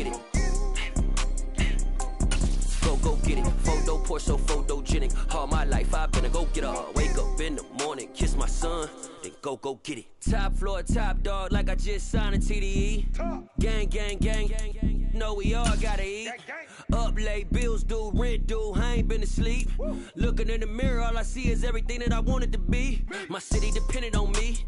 get it. Go get it. Photo poor, so photogenic. All my life I've been a go-getter. Wake up in the morning, kiss my son, then go get it. Top floor, top dog, like I just signed a TDE. Gang, gang, gang, gang, gang. Know we all gotta eat. Up late, bills due, rent due, I ain't been asleep. Looking in the mirror, all I see is everything that I wanted to be. My city depended on me,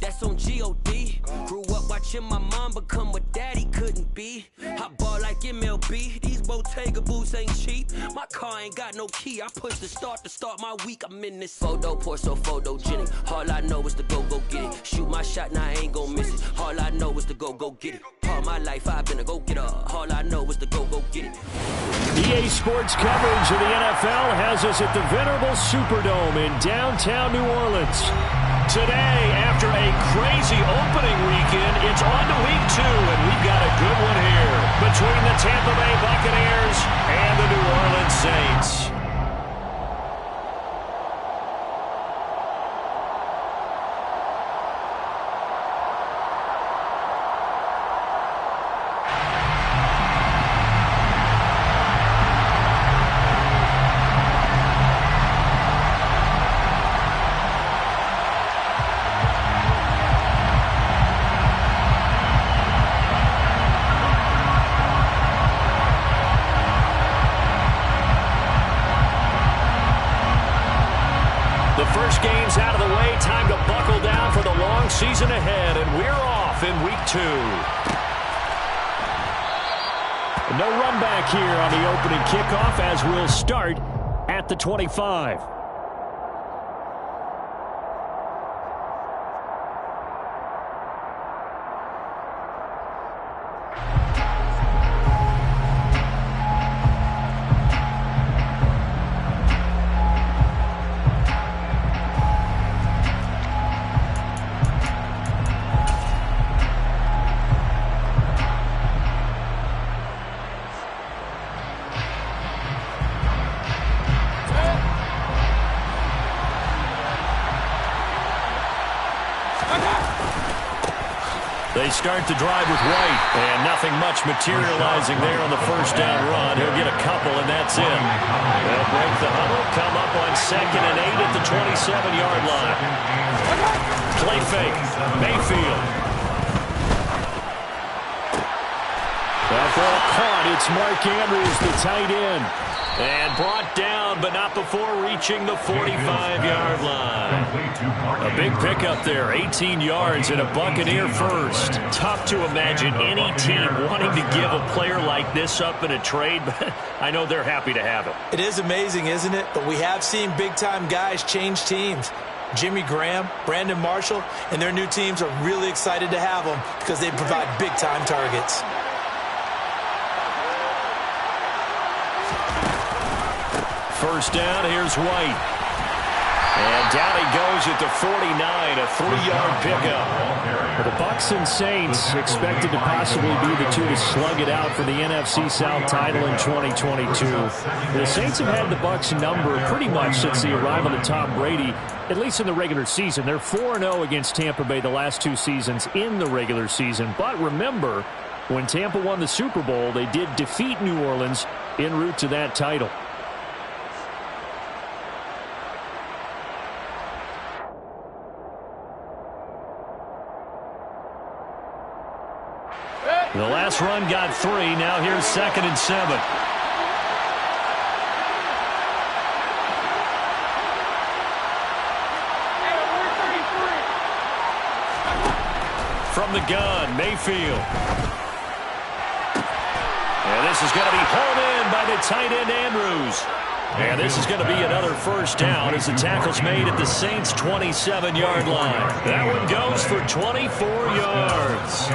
that's on G.O.D. Grew up watching my mom become what daddy couldn't be. I ball like MLB, these Bottega boots ain't cheap. My car ain't got no key, I push the start to start my week. I'm in this photo poor, so photogenic. All I know is to go get it. Shoot my shot, now I ain't gon' miss it. All I know is to go get it. All my life I've been a go-getter. All I know is to go get it. EA Sports coverage of the NFL has us at the venerable Superdome in downtown New Orleans. Today, after a crazy opening weekend, it's on to week 2, and we've got a good one here between the Tampa Bay Buccaneers and the New Orleans Saints. First game's out of the way. Time to buckle down for the long season ahead, and we're off in week 2. No run back here on the opening kickoff as we'll start at the 25. They start the drive with White, and nothing much materializing there on the first down run. He'll get a couple, and that's it. They'll break the huddle, come up on 2nd and 8 at the 27-yard line. Play fake, Mayfield. That ball caught. It's Mark Andrews, the tight end. And brought down, but not before reaching the 45-yard line. A big pickup there, 18 yards and a Buccaneer first. Tough to imagine any team wanting to give a player like this up in a trade, but I know they're happy to have it. It is amazing, isn't it? But we have seen big-time guys change teams. Jimmy Graham, Brandon Marshall, and their new teams are really excited to have them because they provide big-time targets. First down, here's White. And down he goes at the 49, a 3-yard pickup. Well, the Bucs and Saints expected to possibly be the two to slug it out for the NFC South title in 2022. The Saints have had the Bucs number pretty much since the arrival of Tom Brady, at least in the regular season. They're 4-0 against Tampa Bay the last 2 seasons in the regular season. But remember, when Tampa won the Super Bowl, they did defeat New Orleans en route to that title. The last run got 3. Now here's 2nd and 7. From the gun, Mayfield. And this is going to be hauled in by the tight end, Andrews. And this is going to be another first down as the tackle's made at the Saints' 27-yard line. That one goes for 24 yards.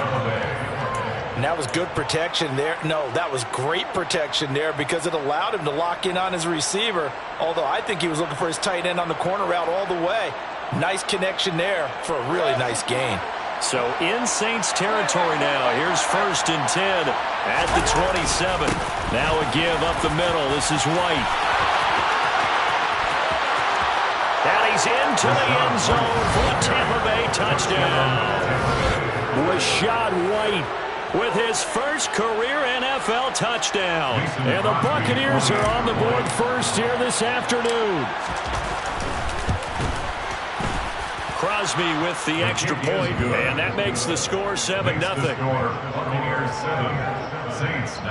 And that was good protection there. No, that was great protection there because it allowed him to lock in on his receiver. Although I think he was looking for his tight end on the corner route all the way. Nice connection there for a really nice gain. So in Saints territory now. Here's 1st and 10 at the 27. Now a give up the middle. This is White. And he's into the end zone for the Tampa Bay touchdown. Rashad White with his first career NFL touchdown. And the Buccaneers are on the board first here this afternoon. Crosby with the extra point, and that makes the score 7-0. Buccaneers 7, Saints 0.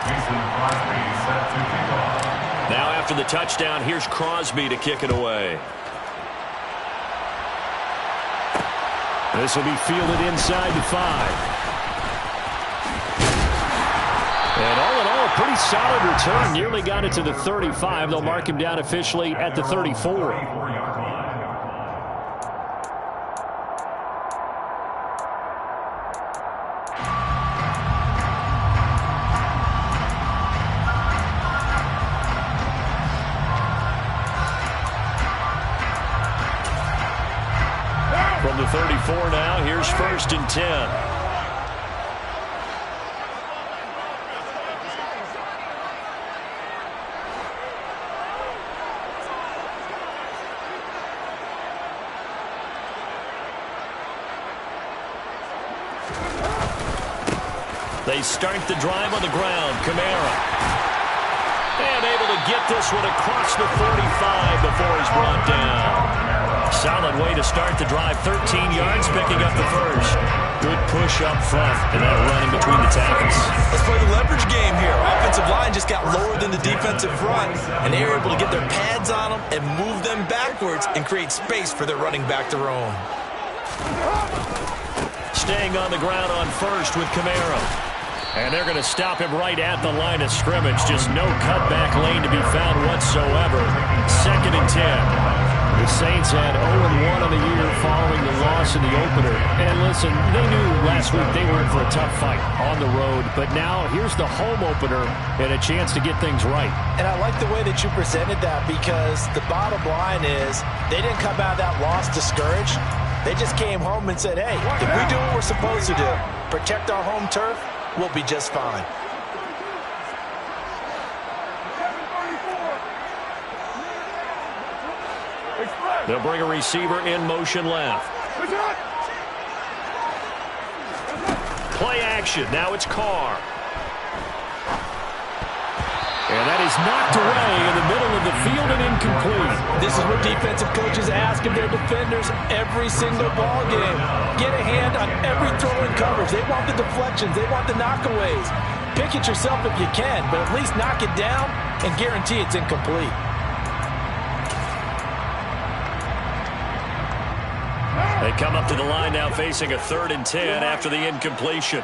Mason Crosby set to kick off. Now after the touchdown, here's Crosby to kick it away. This will be fielded inside the 5. And all in all, a pretty solid return. Nearly got it to the 35. They'll mark him down officially at the 34. From the 34 now, here's 1st and 10. They start the drive on the ground. Kamara. And able to get this one across the 45 before he's brought down. Solid way to start the drive. 13 yards, picking up the first. Good push up front, and that run in between the tackles. Let's play the leverage game here. Offensive line just got lower than the defensive front, and they were able to get their pads on them and move them backwards and create space for their running back to roam. Staying on the ground on first with Kamara. And they're going to stop him right at the line of scrimmage. Just no cutback lane to be found whatsoever. 2nd and 10. The Saints had 0-1 on the year following the loss in the opener. And listen, they knew last week they were in for a tough fight on the road. But now here's the home opener and a chance to get things right. And I like the way that you presented that, because the bottom line is they didn't come out of that loss discouraged. They just came home and said, hey, if we do what we're supposed to do, protect our home turf, we'll be just fine. They'll bring a receiver in motion left. Play action. Now it's Carr. And that is knocked away in the middle of the field and incomplete. This is what defensive coaches ask of their defenders every single ball game. Get a hand on every throw in coverage. They want the deflections. They want the knockaways. Pick it yourself if you can, but at least knock it down and guarantee it's incomplete. They come up to the line now facing a 3rd and 10 after the incompletion.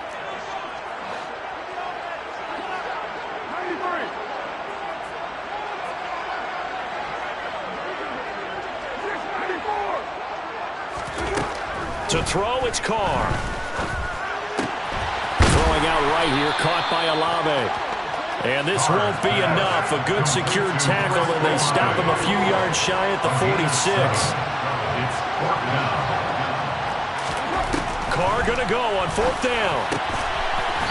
To throw, it's Carr. Throwing out right here, caught by Olave. And this won't be enough. A good secured tackle, and they stop him a few yards shy at the 46. Carr going to go on 4th down.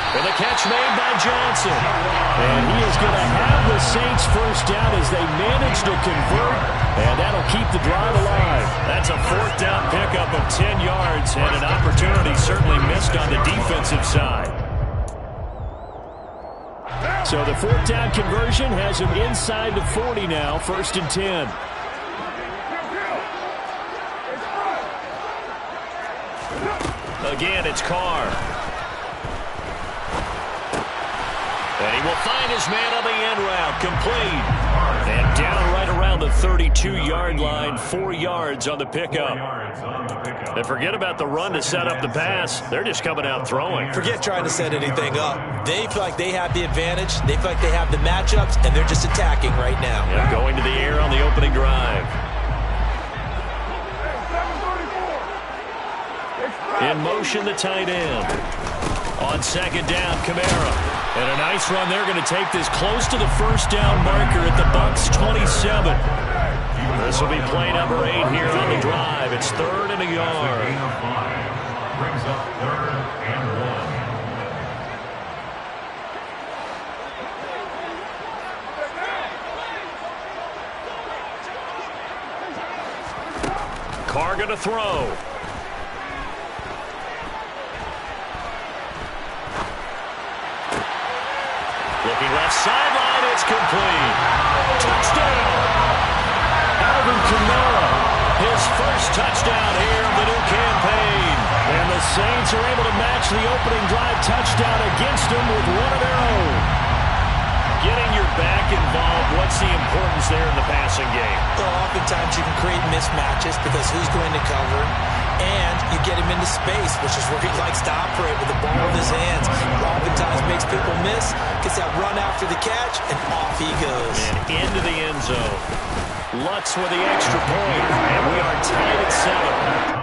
And the catch made by Johnson. And he is going to have the Saints first down as they manage to convert. And that'll keep the drive alive. That's a 4th down pickup of 10 yards. And an opportunity certainly missed on the defensive side. So the 4th down conversion has him inside the 40 now. 1st and 10. Again, it's Carr. And he will find his man on the end route. Complete. And down right around the 32-yard line. 4 yards on the pickup. And forget about the run to set up the pass. They're just coming out throwing. Forget trying to set anything up. They feel like they have the advantage. They feel like they have the matchups, and they're just attacking right now. Yep, going to the air on the opening drive. In motion, the tight end. On 2nd down, Kamara. And a nice run. They're going to take this close to the 1st down marker at the Bucs' 27. This will be play number 8 here on the drive. It's 3rd and a yard. Brings up 3rd and 1. Carr going to throw. looking left sideline. It's complete. Touchdown. Alvin Kamara, his first touchdown here of the new campaign. And the Saints are able to match the opening drive touchdown against them with one of their own. Getting your back involved, what's the importance there in the passing game? Well, oftentimes you can create mismatches because who's going to cover, and you get him into space, which is where he likes to operate with the ball in his hands. Oftentimes makes people miss, gets that run after the catch, and off he goes. And into the end zone. Lutz with the extra point, and we are tied at 7.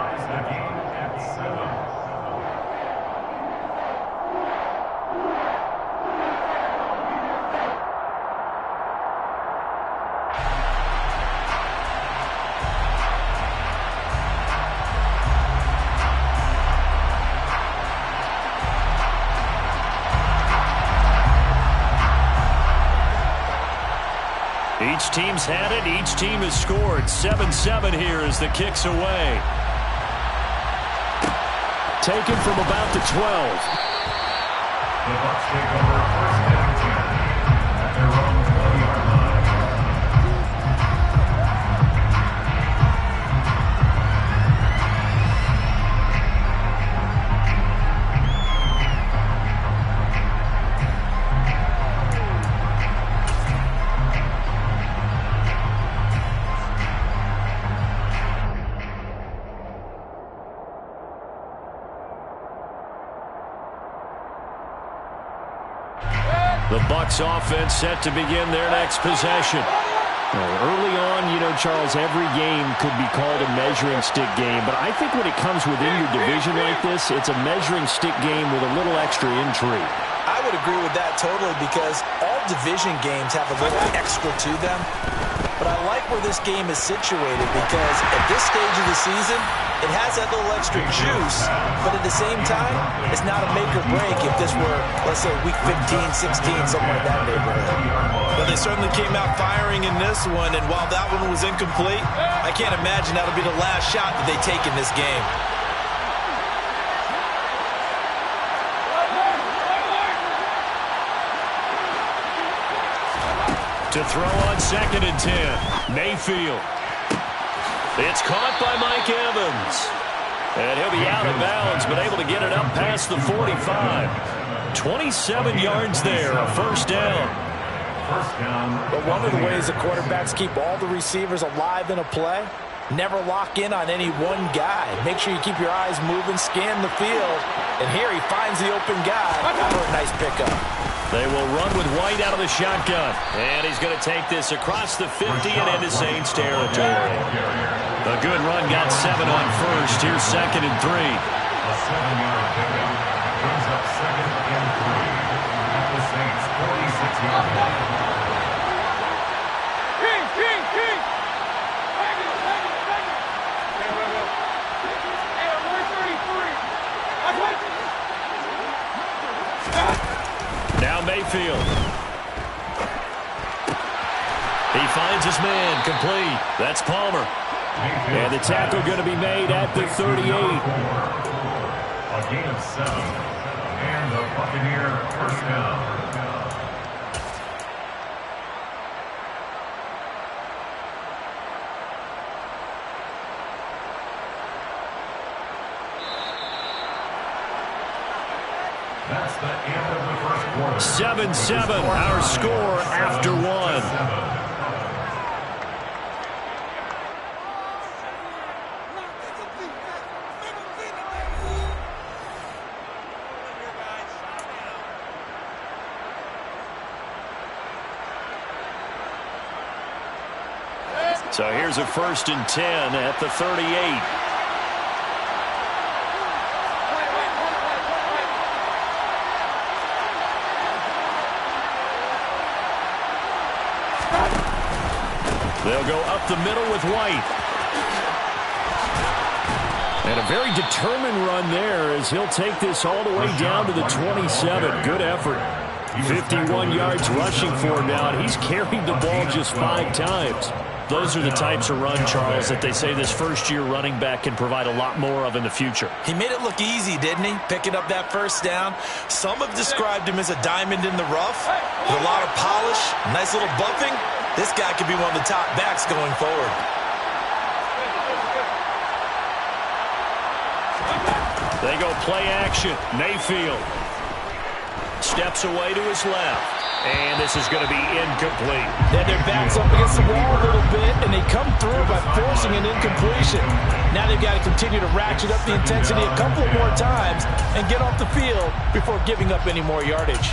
Each team's had it. Each team has scored. 7-7 here as the kick's away. Taken from about the 12. The Bucs take over first and 10 at their own 12-yard line. The Bucs offense set to begin their next possession. Early on, Charles, every game could be called a measuring stick game, but I think when it comes within your division like this, it's a measuring stick game with a little extra intrigue. I would agree with that totally because all division games have a little extra to them. But I like where this game is situated because at this stage of the season, it has that little extra juice, but at the same time, it's not a make or break if this were, let's say, week 15, 16, somewhere in that neighborhood. Well, they certainly came out firing in this one, and while that one was incomplete, I can't imagine that'll be the last shot that they take in this game. To throw on 2nd and 10. Mayfield. It's caught by Mike Evans. And he'll be out of bounds, but able to get it up past the 45. 27 yards there, a first down. First down. But one of the ways the quarterbacks keep all the receivers alive in a play, never lock in on any one guy. Make sure you keep your eyes moving, scan the field. And here he finds the open guy for a nice pickup. They will run with White out of the shotgun. And he's going to take this across the 50 and into Saints territory. A good run, got 7 on first. Here's 2nd and 3. A 7-yard pickup brings up 2nd and 3 at the Saints' 46-yard line. Now Mayfield. He finds his man, complete. That's Palmer. And the tackle going to be made at the 38. A gain of 7. And the Buccaneer first down. That's the end of the first quarter. 7-7, our score after 1. So here's a 1st and 10 at the 38. They'll go up the middle with White. And a very determined run there as he'll take this all the way down to the 27. Good effort. 51 yards rushing for him now, and he's carried the ball just 5 times. Those are the types of run, Charles, that they say this first-year running back can provide a lot more of in the future. He made it look easy, didn't he? Picking up that first down. Some have described him as a diamond in the rough with a lot of polish, nice little buffing. This guy could be one of the top backs going forward. They go play action. Mayfield steps away to his left. And this is going to be incomplete. Yeah, their back's up against the wall a little bit, and they come through by forcing an incompletion. Now they've got to continue to ratchet up the intensity a couple more times and get off the field before giving up any more yardage.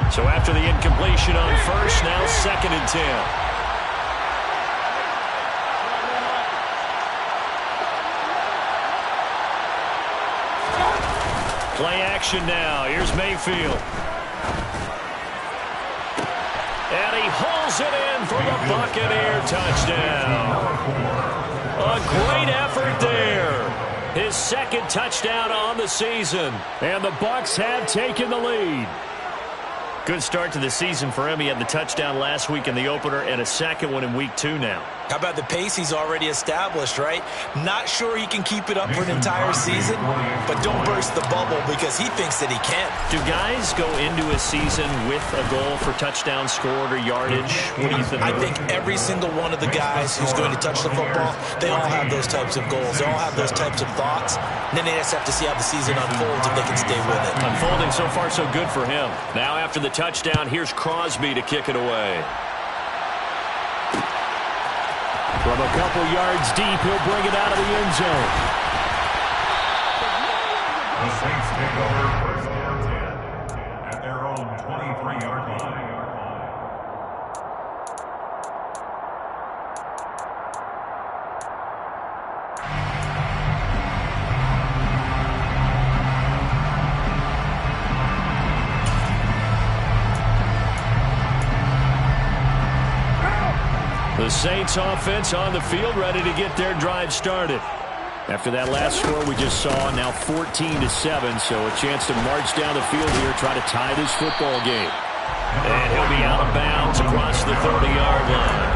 So after the incompletion on first, now 2nd and 10. Play action now. Here's Mayfield. And he hauls it in for the Buccaneer touchdown. A great effort there. His 2nd touchdown on the season. And the Bucs have taken the lead. Good start to the season for him. He had the touchdown last week in the opener and a 2nd one in week 2 now. How about the pace he's already established, right? Not sure he can keep it up for an entire season, but don't burst the bubble because he thinks that he can. Do guys go into a season with a goal for touchdown scored or yardage? What do you think? I think every single one of the guys who's going to touch the football, they all have those types of goals. They all have those types of thoughts. And then they just have to see how the season unfolds if they can stay with it. Unfolding so far so good for him. Now after the touchdown, here's Crosby to kick it away. From a couple yards deep, he'll bring it out of the end zone. The Saints take over 1st and 10 at their own 23-yard line. The Saints offense on the field, ready to get their drive started. After that last score we just saw, now 14-7, so a chance to march down the field here, try to tie this football game. And he'll be out of bounds across the 30-yard line.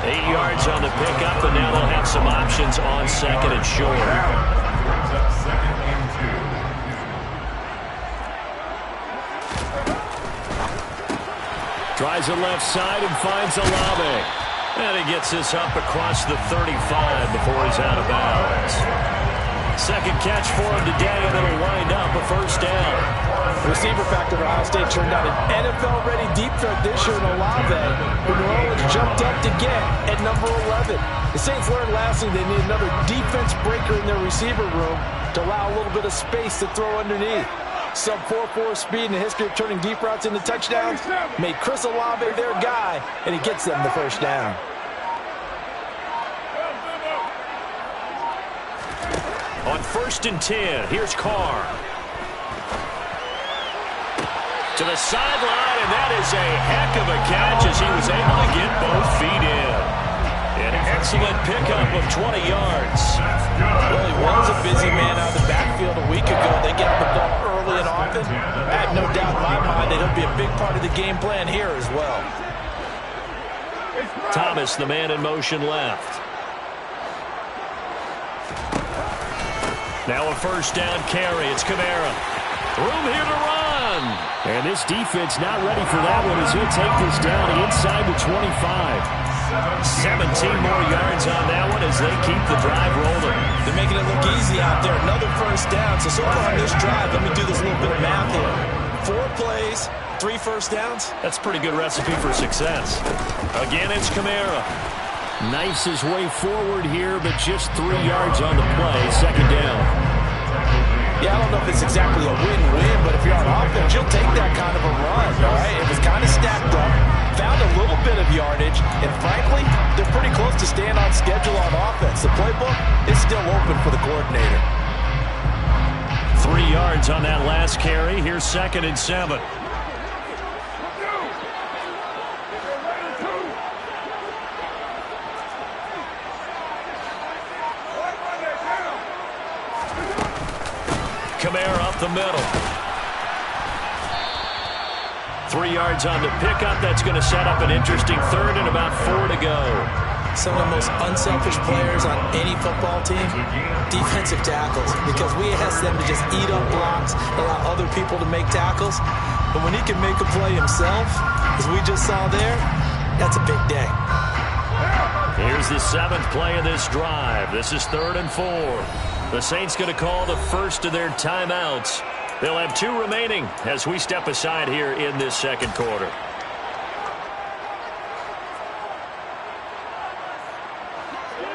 8 yards on the pickup, and now they'll have some options on 2nd and short. Brings up 2nd and 2. Tries the left side and finds Olave. And he gets this up across the 35 before he's out of bounds. 2nd catch for him today, and it'll wind up a 1st down. Receiver factor for Ohio State turned out an NFL-ready deep threat this year in Olave, who New Orleans jumped up to get at number 11. The Saints learned last week they need another defense breaker in their receiver room to allow a little bit of space to throw underneath. Sub 4.4 speed in the history of turning deep routes into touchdowns made Chris Olave their guy, and he gets them the 1st down. On 1st and 10, here's Carr. To the sideline, and that is a heck of a catch as he was able to get both feet in. An excellent pickup of 20 yards. Well, he was a busy man out of the backfield a week ago. They get the ball early and often. I have no doubt in my mind that he'll be a big part of the game plan here as well. Thomas, the man in motion left. Now a 1st down carry. It's Kamara. Room here to run. And this defense not ready for that one as he'll take this down inside the 25. 17 more yards on that one as they keep the drive rolling. They're making it look easy out there. Another 1st down. So far on this drive, let me do this little bit of math here. 4 plays, 3 first downs. That's a pretty good recipe for success. Again, it's Kamara. Knifes his way forward here, but just 3 yards on the play. 2nd down. Yeah, I don't know if it's exactly a win-win, but if you're on offense, you'll take that kind of a run, all right? It was kind of stacked up, found a little bit of yardage, and frankly, they're pretty close to staying on schedule on offense. The playbook is still open for the coordinator. 3 yards on that last carry. Here's 2nd and 7. Kamara up the middle. 3 yards on the pickup. That's going to set up an interesting third and about 4 to go. Some of the most unselfish players on any football team, defensive tackles, because we ask them to just eat up blocks, allow other people to make tackles. But when he can make a play himself, as we just saw there, that's a big day. Here's the 7th play of this drive. This is 3rd and 4. The Saints going to call the first of their timeouts. They'll have 2 remaining as we step aside here in this second quarter.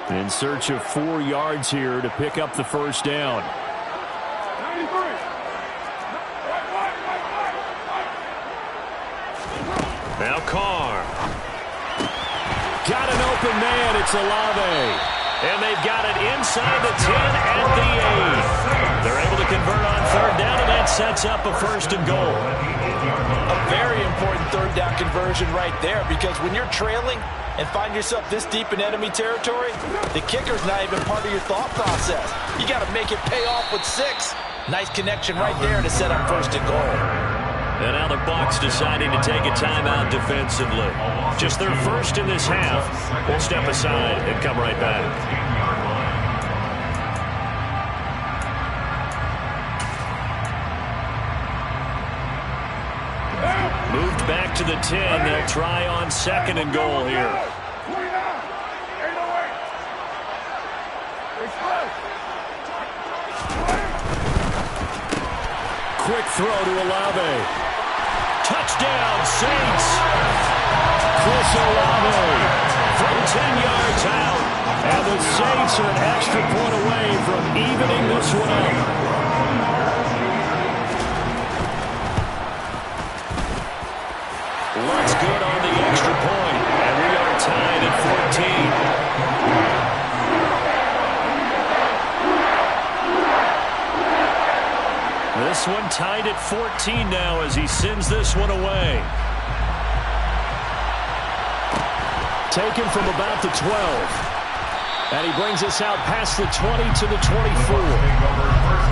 In search of 4 yards here to pick up the first down. Now Carr. Got an open man. It's Olave. And they've got it inside the 10 and the 8. They're able to convert on 3rd down, and that sets up a 1st and goal. A very important 3rd down conversion right there, because when you're trailing and find yourself this deep in enemy territory, the kicker's not even part of your thought process. You got to make it pay off with 6. Nice connection right there to set up 1st and goal. And now the Bucs deciding to take a timeout defensively. Just their first in this half. We'll step aside and come right back. Moved back to the 10. They'll try on 2nd and goal here. Quick throw to Olave. Touchdown, Saints. Chris Olave from 10 yards out. And the Saints are an extra point away from evening this one up. Looks good on the extra point. And we are tied at 14. This one tied at 14 now as he sends this one away. Taken from about the 12. And he brings us out past the 20 to the 24.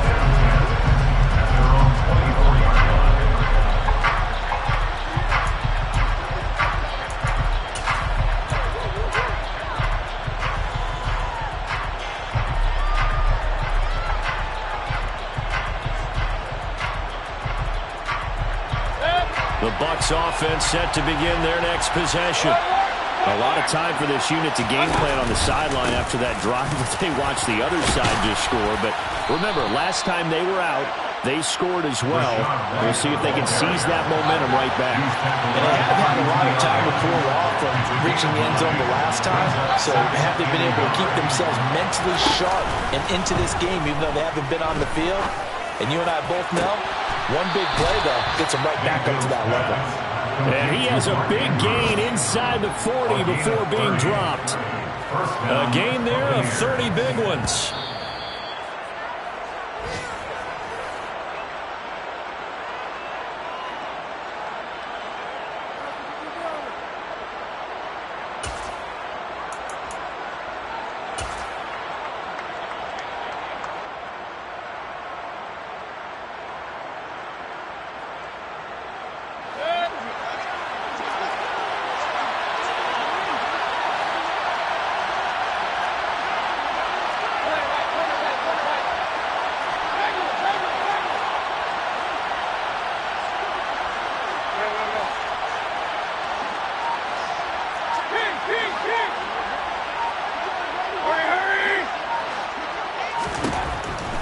The Bucs offense set to begin their next possession. A lot of time for this unit to game plan on the sideline after that drive that they watched the other side just score. But remember, last time they were out, they scored as well. We'll see if they can seize that momentum right back. And they have had a lot of time to cool off from reaching the end zone the last time. So have they been able to keep themselves mentally sharp and into this game, even though they haven't been on the field? And you and I both know, one big play, though, gets them right back up to that level. And he has a big gain inside the 40 before being dropped. A gain there of 30 big ones.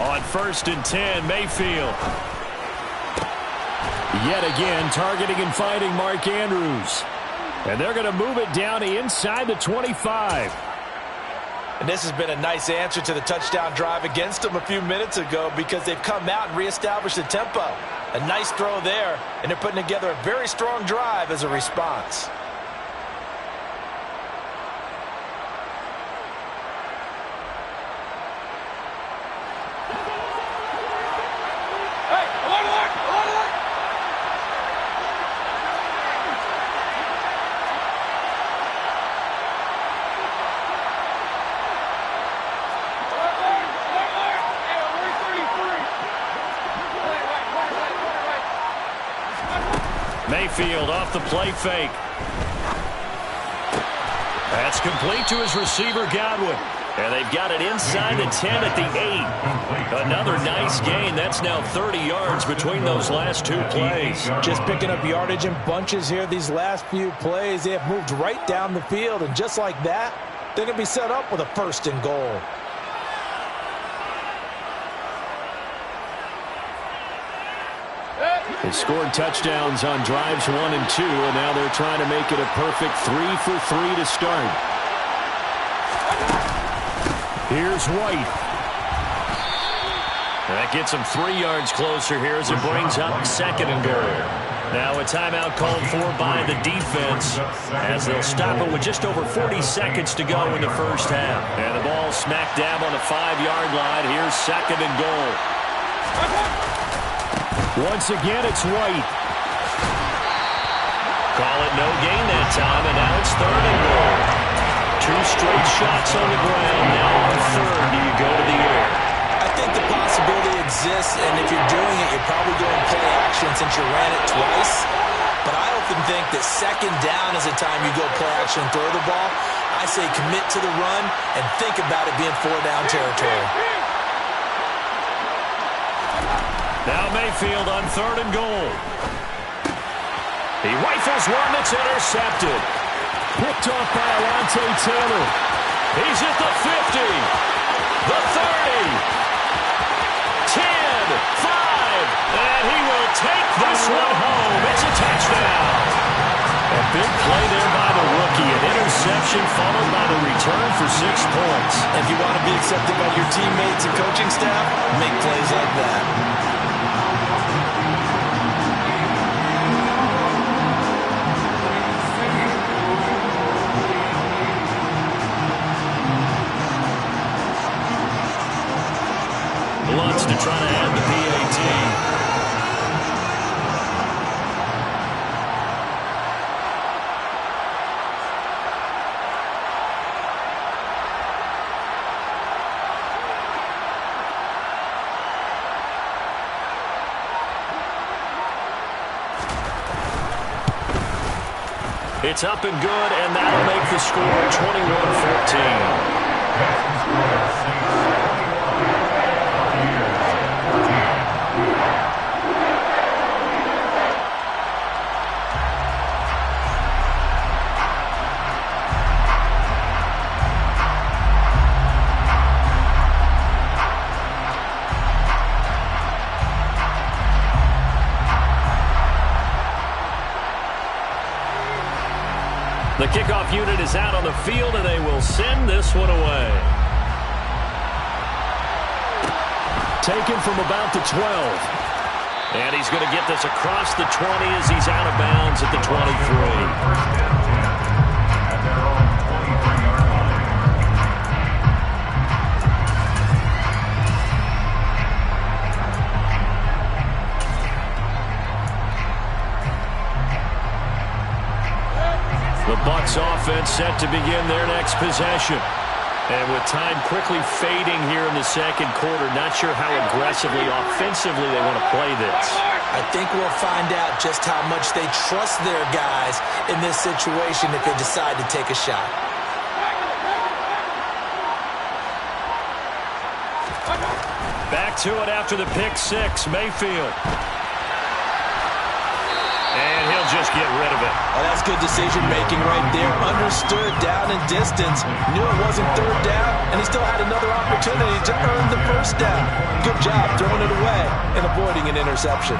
On 1st and 10, Mayfield. Yet again, targeting and finding Mark Andrews. And they're going to move it down inside the 25. And this has been a nice answer to the touchdown drive against them a few minutes ago, because they've come out and reestablished the tempo. A nice throw there, and they're putting together a very strong drive as a response. Mayfield off the play fake. That's complete to his receiver, Godwin. And they've got it inside the 10 at the 8. Another nice gain. That's now 30 yards between those last two plays. Just picking up yardage in bunches here. These last few plays, they have moved right down the field. And just like that, they're going to be set up with a 1st and goal. They scored touchdowns on drives 1 and 2, and now they're trying to make it a perfect 3 for 3 to start. Here's White. That gets him 3 yards closer here as it brings up 2nd and goal. Now a timeout called for by the defense as they'll stop it with just over 40 seconds to go in the first half. And the ball smack dab on the 5-yard line. Here's 2nd and goal. Once again, it's White. Call it no gain that time, and now it's 3rd and goal. 2 straight shots on the ground. Now on 3rd, do you go to the air? I think the possibility exists, and if you're doing it, you're probably going play action since you ran it twice. But I often think that 2nd down is the time you go play action and throw the ball. I say commit to the run and think about it being 4-down territory. Now Mayfield on 3rd and goal. He rifles one that's intercepted. Picked off by Alontae Taylor. He's at the 50, the 30, 10, 5, and he will take this one home. It's a touchdown. A big play there by the rookie. An interception followed by the return for 6 points. If you want to be accepted by your teammates and coaching staff, make plays like that. Lutz to try to add the PAT. It's up and good, and that'll make the score 21-14. The kickoff unit is out on the field, and they will send this one away. Taken from about the 12. And he's going to get this across the 20 as he's out of bounds at the 23. The Bucs offense set to begin their next possession. And with time quickly fading here in the second quarter, not sure how aggressively, offensively they want to play this. I think we'll find out just how much they trust their guys in this situation if they decide to take a shot. Back to it after the pick six, Mayfield. And he'll just get rid of it. Oh, that's good decision-making right there. Understood down and distance. Knew it wasn't 3rd down, and he still had another opportunity to earn the 1st down. Good job throwing it away and avoiding an interception.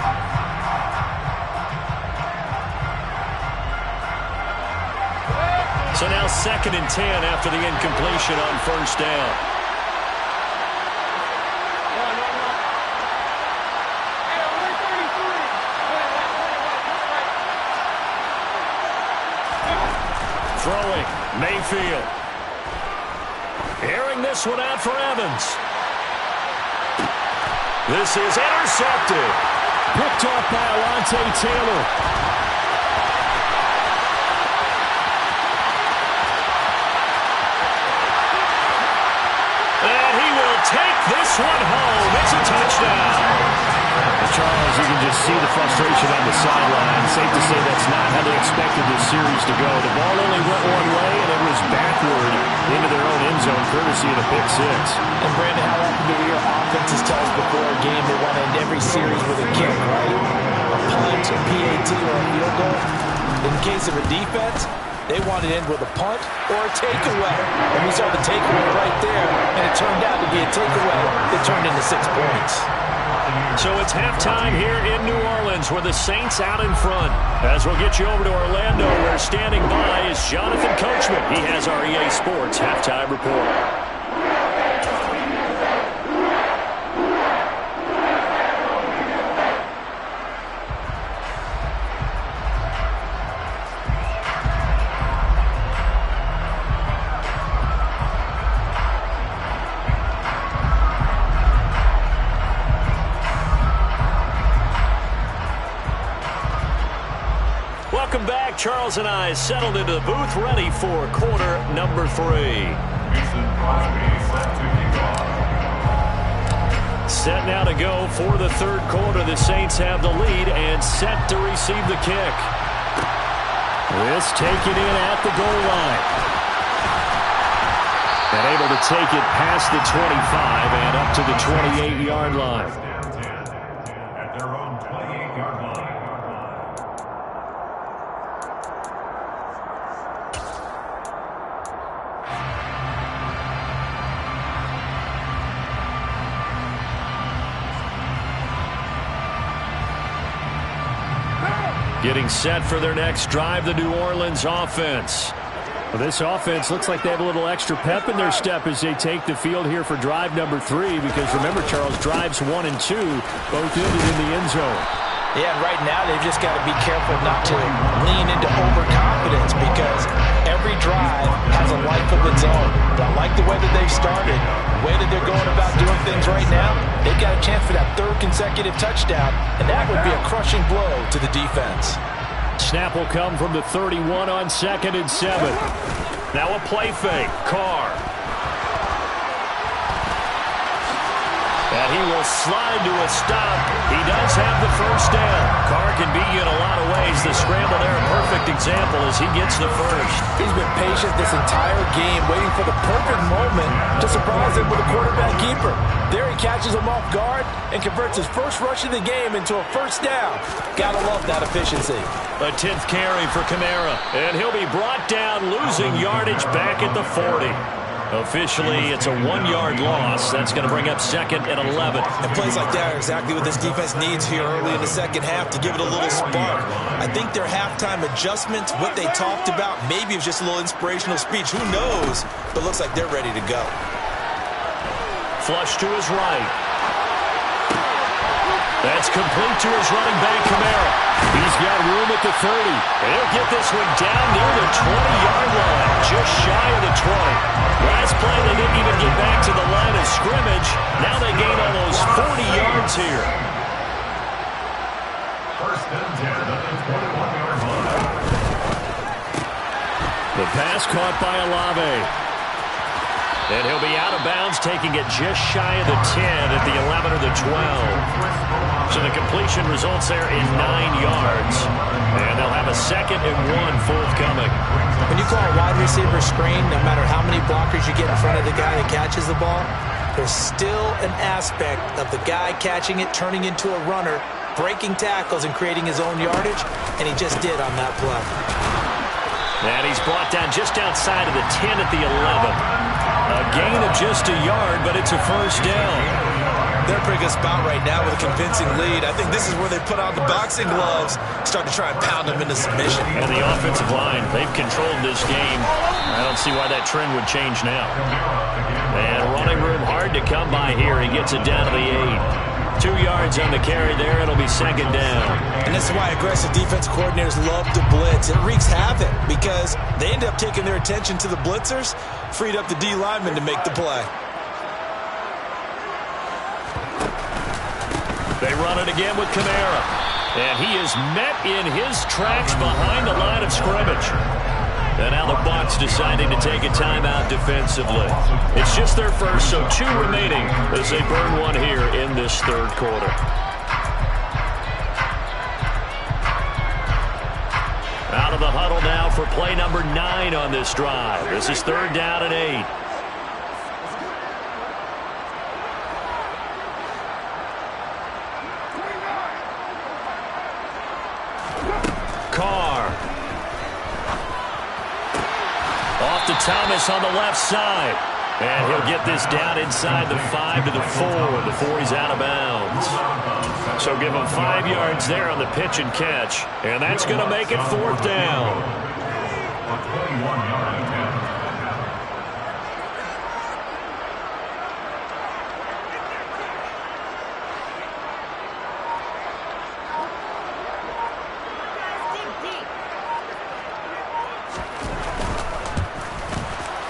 So now 2nd and 10 after the incompletion on 1st down. Throwing, Mayfield. Airing this one out for Evans. This is intercepted. Picked off by Alontae Taylor. And he will take this one home. It's a touchdown. Charles, you can just see the frustration on the sideline. Safe to say that's not how they expected this series to go. The ball only went one way, and it was backward into their own end zone, courtesy of the pick six. And Brandon, how often do we hear offenses tell us before a game they want to end every series with a kick, right? A punt, a PAT, or a field goal. In the case of a defense, they want to end with a punt or a takeaway. And we saw the takeaway right there, and it turned out to be a takeaway that turned into 6 points. So it's halftime here in New Orleans with the Saints out in front. As we'll get you over to Orlando, where standing by is Jonathan Coachman. He has our EA Sports halftime report. Welcome back. Charles and I settled into the booth, ready for quarter number 3. Set now to go for the third quarter. The Saints have the lead and set to receive the kick. This taken in at the goal line. And able to take it past the 25 and up to the 28-yard line. At their own 28-yard line. Getting set for their next drive, the New Orleans offense. Well, this offense looks like they have a little extra pep in their step as they take the field here for drive number 3, because remember, Charles, drives 1 and 2 both ended in the end zone. Yeah, right now they've just got to be careful not to lean into overconfidence, because every drive has a life of its own. But I like the way that they've started, the way that they're going about doing things right now. They've got a chance for that 3rd consecutive touchdown, and that would be a crushing blow to the defense. Snap will come from the 31 on 2nd and 7. Now a play fake. Carr. And he will slide to a stop. He does have the first down. Carr can beat you in a lot of ways. The scramble there, a perfect example as he gets the first. He's been patient this entire game, waiting for the perfect moment to surprise him with a quarterback keeper. There he catches him off guard and converts his first rush of the game into a first down. Gotta love that efficiency. A 10th carry for Kamara. And he'll be brought down, losing yardage back at the 40. Officially, it's a 1-yard loss. That's going to bring up 2nd and 11. And plays like that are exactly what this defense needs here early in the second half to give it a little spark. I think their halftime adjustments, what they talked about, maybe it was just a little inspirational speech. Who knows? But looks like they're ready to go. Flush to his right. That's complete to his running back, Kamara. He's got room at the 30. He'll get this one down near the 20-yard line, just shy of the 20. Last play, they didn't even get back to the line of scrimmage. Now they gain almost 40 yards here. First and 10 at the 21-yard line. The pass caught by Olave. And he'll be out of bounds, taking it just shy of the 10 at the 11 or the 12. So the completion results there in 9 yards. And they'll have a 2nd and 1 forthcoming. When you call a wide receiver screen, no matter how many blockers you get in front of the guy that catches the ball, there's still an aspect of the guy catching it, turning into a runner, breaking tackles and creating his own yardage, and he just did on that play. And he's brought down just outside of the 10 at the 11. A gain of just a yard, but it's a first down. They're a pretty good spot right now with a convincing lead. I think this is where they put on the boxing gloves, start to try and pound them into submission. And the offensive line, they've controlled this game. I don't see why that trend would change now. And running room hard to come by here. He gets it down to the 8. 2 yards on the carry there. It'll be 2nd down. And this is why aggressive defense coordinators love to blitz. It wreaks havoc because they end up taking their attention to the blitzers, freed up the D lineman to make the play. They run it again with Kamara. And he is met in his tracks behind the line of scrimmage. And now the Bucs deciding to take a timeout defensively. It's just their first, so 2 remaining as they burn one here in this third quarter. the huddle now for play number 9 on this drive. This is 3rd down and 8. Carr. Off to Thomas on the left side. And he'll get this down inside the 5 to the 4 before he's out of bounds. So give him 5 yards there on the pitch and catch. And that's going to make it 4th down. A 21-yard attempt.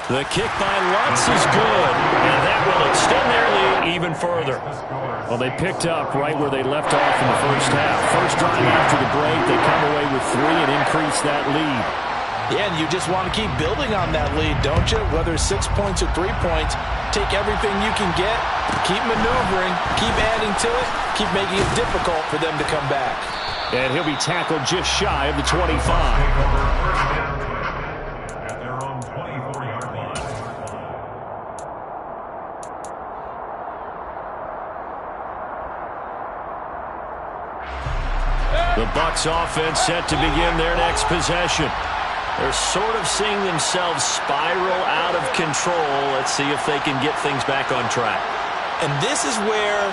The kick by Lutz is good, and that will extend their lead even further. Well, they picked up right where they left off in the first half. First drive after the break, they come away with 3 and increase that lead. Yeah, and you just want to keep building on that lead, don't you? Whether it's 6 points or 3 points, take everything you can get, keep maneuvering, keep adding to it, keep making it difficult for them to come back. And he'll be tackled just shy of the 25. At their own 24-yard line. The Bucs offense set to begin their next possession. They're sort of seeing themselves spiral out of control. Let's see if they can get things back on track. And this is where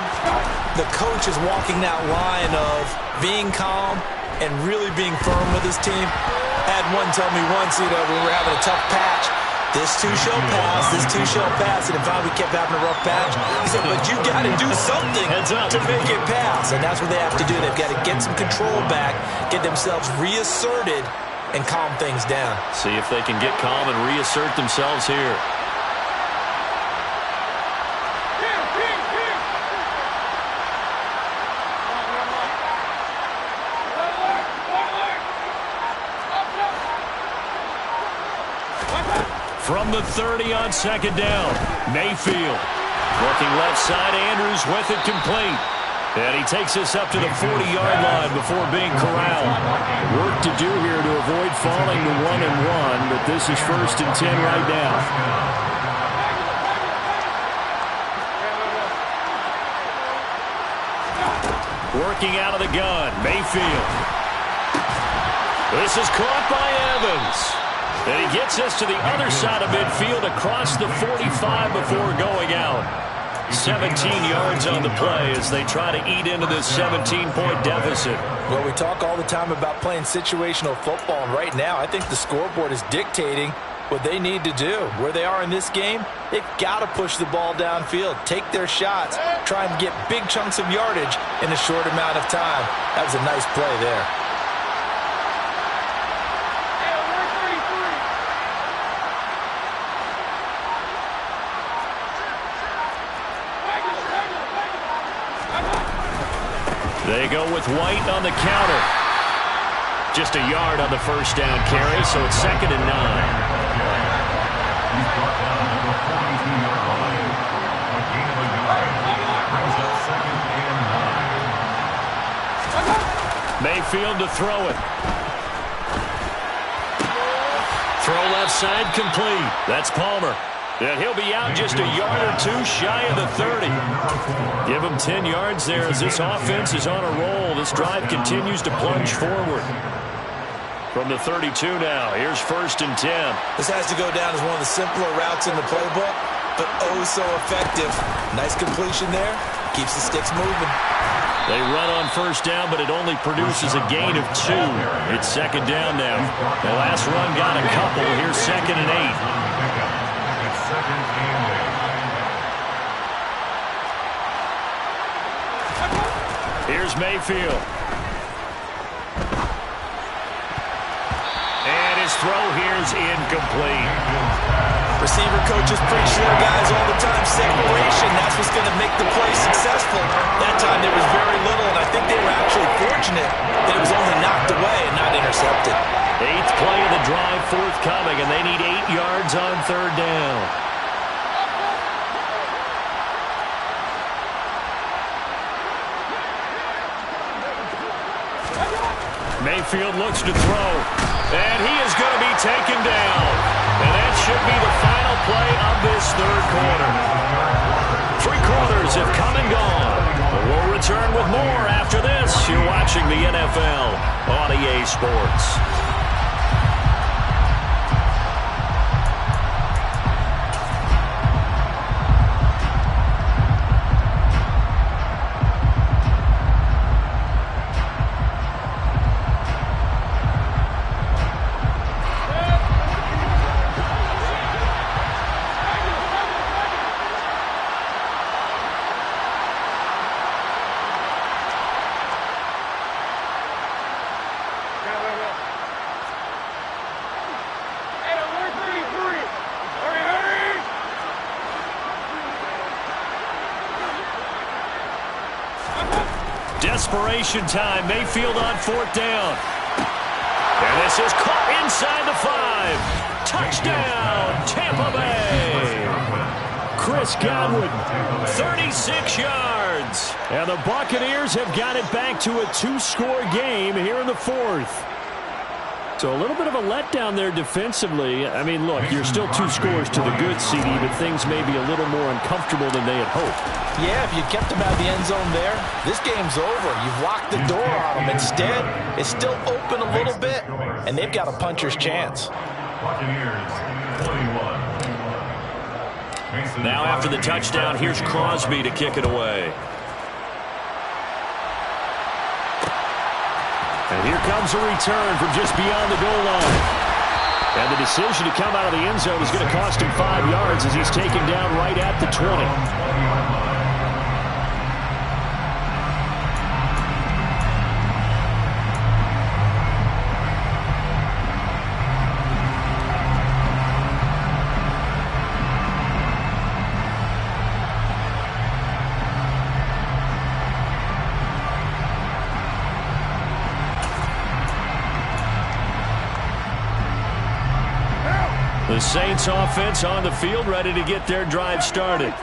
the coach is walking that line of being calm and really being firm with his team. I had one tell me once, when we were having a tough patch, this too shall pass, this too shall pass, and if we kept having a rough patch, he said, but you got to do something to make it pass, and that's what they have to do. They've got to get some control back, get themselves reasserted, and calm things down. See if they can get calm and reassert themselves here. From the 30 on 2nd down, Mayfield. Looking left side, Andrews with it complete. And he takes us up to the 40-yard line before being corralled. Work to do here to avoid falling to 1-1, but this is 1st and 10 right now. Working out of the gun, Mayfield. This is caught by Evans. And he gets us to the other side of midfield across the 45 before going out. 17 yards on the play as they try to eat into this 17-point deficit. Well, we talk all the time about playing situational football, and right now I think the scoreboard is dictating what they need to do. Where they are in this game, they've got to push the ball downfield, take their shots, try and get big chunks of yardage in a short amount of time. That was a nice play there. They go with White on the counter. Just a yard on the first down carry, so it's 2nd and 9. He's brought down at the 42-yard line. A gain of a yard. Brings up 2nd and 9. Mayfield to throw it. Throw left side complete. That's Palmer. And he'll be out just a yard or 2 shy of the 30. Give him 10 yards there as this offense is on a roll. This drive continues to plunge forward. From the 32 now, here's 1st and 10. This has to go down as one of the simpler routes in the playbook, but oh so effective. Nice completion there. Keeps the sticks moving. They run on 1st down, but it only produces a gain of 2. It's 2nd down now. The last run got a couple. Here's 2nd and 8. Here's Mayfield. And his throw here is incomplete. Receiver coaches preach to their guys all the time. Separation, that's what's going to make the play successful. That time there was very little, and I think they were actually fortunate that it was only knocked away and not intercepted. 8th play of the drive forthcoming, and they need 8 yards on 3rd down. Mayfield looks to throw. And he is going to be taken down. And that should be the final play of this third quarter. 3 quarters have come and gone. We'll return with more after this. You're watching the NFL on EA Sports. Desperation time. Mayfield on 4th down. And this is caught inside the 5. Touchdown, Tampa Bay. Chris Godwin, 36 yards. And the Buccaneers have got it back to a 2-score game here in the 4th. So a little bit of a letdown there defensively. I mean, look, you're still 2 scores to the good, CD, but things may be a little more uncomfortable than they had hoped. Yeah, if you kept them out of the end zone there, this game's over. You've locked the door on them. Instead, it's still open a little bit, and they've got a puncher's chance. Now after the touchdown, here's Crosby to kick it away. And here comes a return from just beyond the goal line. And the decision to come out of the end zone is going to cost him 5 yards as he's taken down right at the 20. The Saints offense on the field, ready to get their drive started.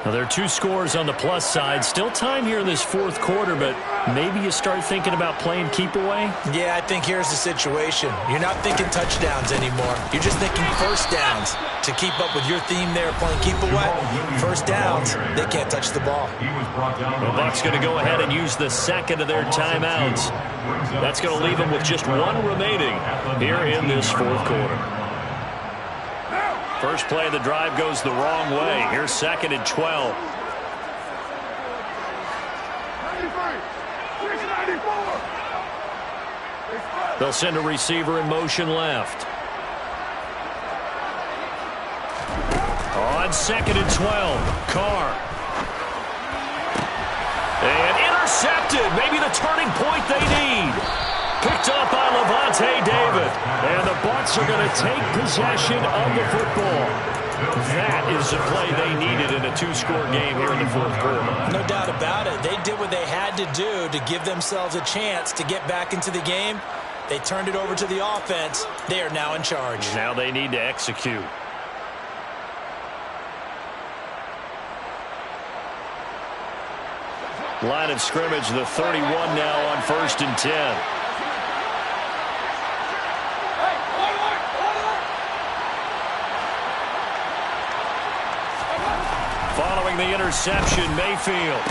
Now, there are 2 scores on the plus side. Still time here in this 4th quarter, but maybe you start thinking about playing keep away? Yeah, I think here's the situation. You're not thinking touchdowns anymore. You're just thinking first downs. To keep up with your theme there, playing keep away, first downs, they can't touch the ball. The Bucs going to go ahead and use the second of their timeouts. That's going to leave them with just 1 remaining here in this 4th quarter. First play of the drive goes the wrong way. Here's 2nd and 12. They'll send a receiver in motion left. On 2nd and 12, Carr. And intercepted. Maybe the turning point they need. Picked up by Levante David. And the Bucs are going to take possession of the football. That is the play they needed in a 2-score game here in the 4th quarter. No doubt about it. They did what they had to do to give themselves a chance to get back into the game. They turned it over to the offense. They are now in charge. Now they need to execute. Line of scrimmage, the 31 now on 1st and 10. Following the interception, Mayfield.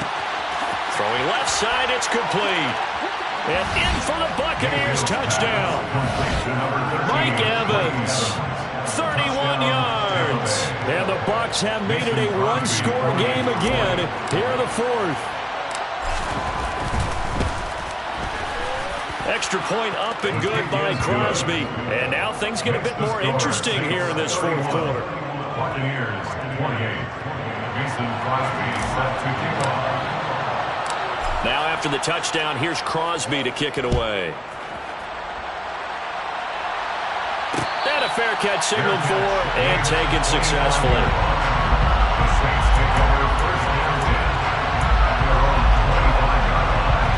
Throwing left side, it's complete. And in for the Buccaneers touchdown. Mike Evans, 31 yards. And the Bucs have made it a 1-score game again here in the 4th. Extra point up and good by Crosby. And now things get a bit more interesting here in this 4th quarter. Buccaneers 28. Mason Crosby set to kick off. Now after the touchdown, here's Crosby to kick it away. And a fair catch signaled for and taken successfully. The Saints take over 1st and 10 at their own 25-yard line.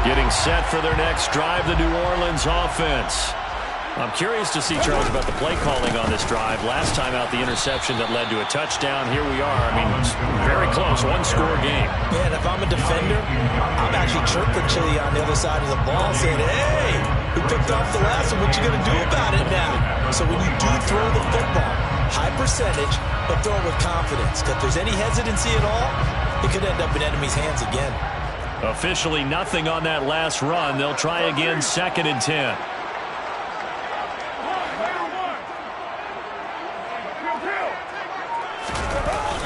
Getting set for their next drive, the New Orleans offense. I'm curious to see, Charles, about the play calling on this drive. Last time out, the interception that led to a touchdown. Here we are. I mean, it's very close, one-score game. Man, if I'm a defender, I'm actually chirping Chili on the other side of the ball saying, hey, we picked off the last one. What you going to do about it now? So when you do throw the football, high percentage, but throw it with confidence. Because if there's any hesitancy at all, it could end up in enemy's hands again. Officially nothing on that last run. They'll try again, 2nd and 10.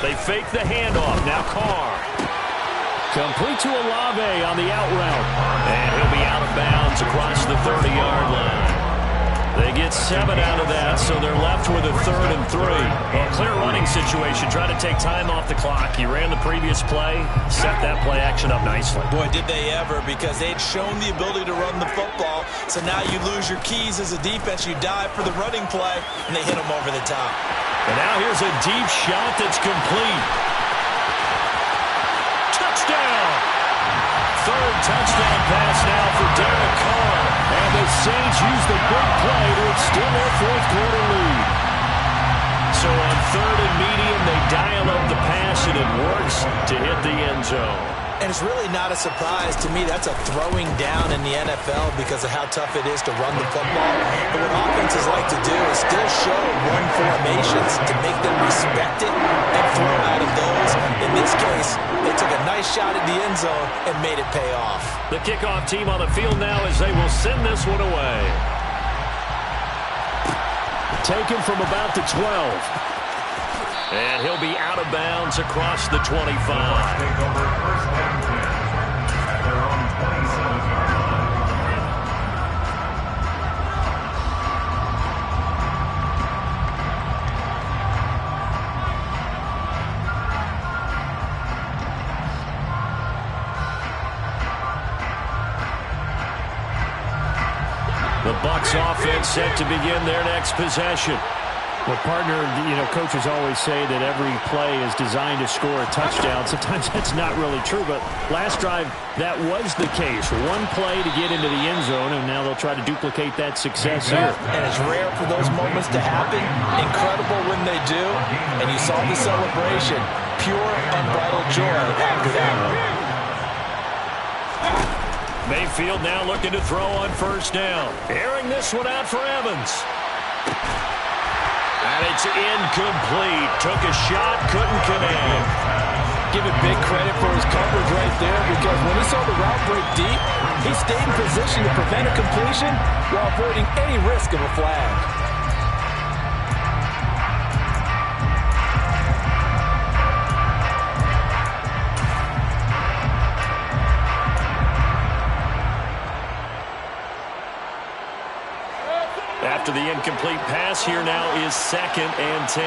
They fake the handoff. Now Carr. Complete to Olave on the out route. And he'll be out of bounds across the 30-yard line. They get 7 out of that, so they're left with a 3rd and 3. Well, clear running situation. Try to take time off the clock. He ran the previous play, set that play action up nicely. Boy, did they ever, because they'd shown the ability to run the football. So now you lose your keys as a defense. You dive for the running play, and they hit them over the top. And now here's a deep shot that's complete. Touchdown! 3rd touchdown pass now for Derek Carr. And the Saints use the big play to extend their 4th quarter lead. So on 3rd and medium, they dial up the pass, and it works to hit the end zone. And it's really not a surprise to me. That's a throwing down in the NFL because of how tough it is to run the football. But what offenses like to do is still show run formations to make them respect it and throw out of those. In this case, they took a nice shot at the end zone and made it pay off. The kickoff team on the field now as they will send this one away. Taken from about the 12. And he'll be out of bounds across the 25. Take over 1st and 10 at their own 27-yard line. The Bucs offense set to begin their next possession. Well, partner, coaches always say that every play is designed to score a touchdown. Sometimes that's not really true, but last drive, that was the case. One play to get into the end zone, and now they'll try to duplicate that success here. And it's rare for those moments to happen. Incredible when they do. And you saw the celebration. Pure, unbridled joy after that one. Mayfield now looking to throw on 1st down. Airing this one out for Evans. And it's incomplete. Took a shot, couldn't connect. Give it big credit for his coverage right there, because when he saw the route break deep, he stayed in position to prevent a completion while avoiding any risk of a flag. After the incomplete pass, here now is 2nd and 10.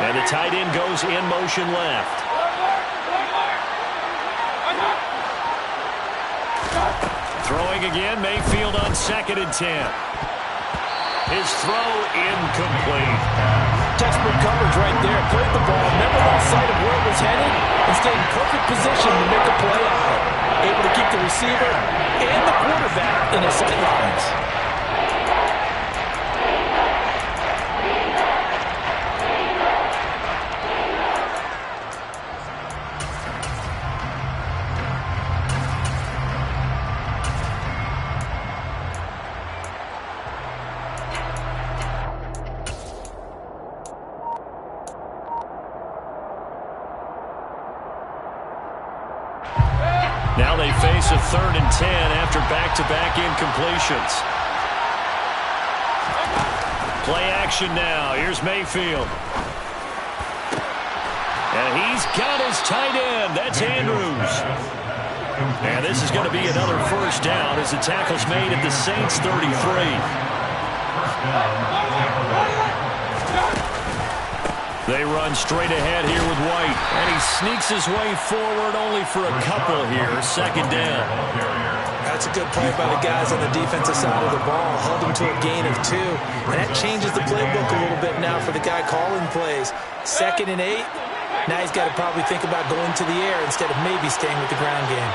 And the tight end goes in motion left. Throwing again, Mayfield on 2nd and 10. His throw incomplete. Textbook coverage right there. Played the ball, never lost sight of where it was headed, and stayed in perfect position to make a play on it. Able to keep the receiver and the quarterback in his sight lines. Now they face a 3rd and 10 after back-to-back incompletions. Play action now. Here's Mayfield. And he's got his tight end. That's Andrews. And this is going to be another 1st down as the tackle's made at the Saints' 33. They run straight ahead here with White. And he sneaks his way forward only for a couple here. 2nd down. That's a good play by the guys on the defensive side of the ball. Held him to a gain of 2. And that changes the playbook a little bit now for the guy calling plays. 2nd and 8. Now he's got to probably think about going to the air instead of maybe staying with the ground game.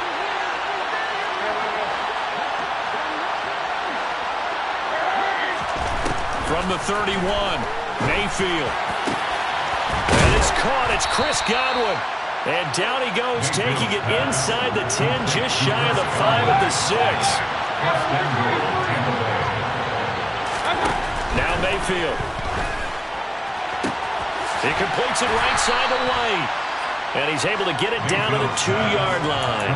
From the 31, Mayfield. And it's caught. It's Chris Godwin. And down he goes, taking it inside the 10, just shy of the 5 at the 6. Now Mayfield. He completes it right side to White. And he's able to get it down to the 2-yard line.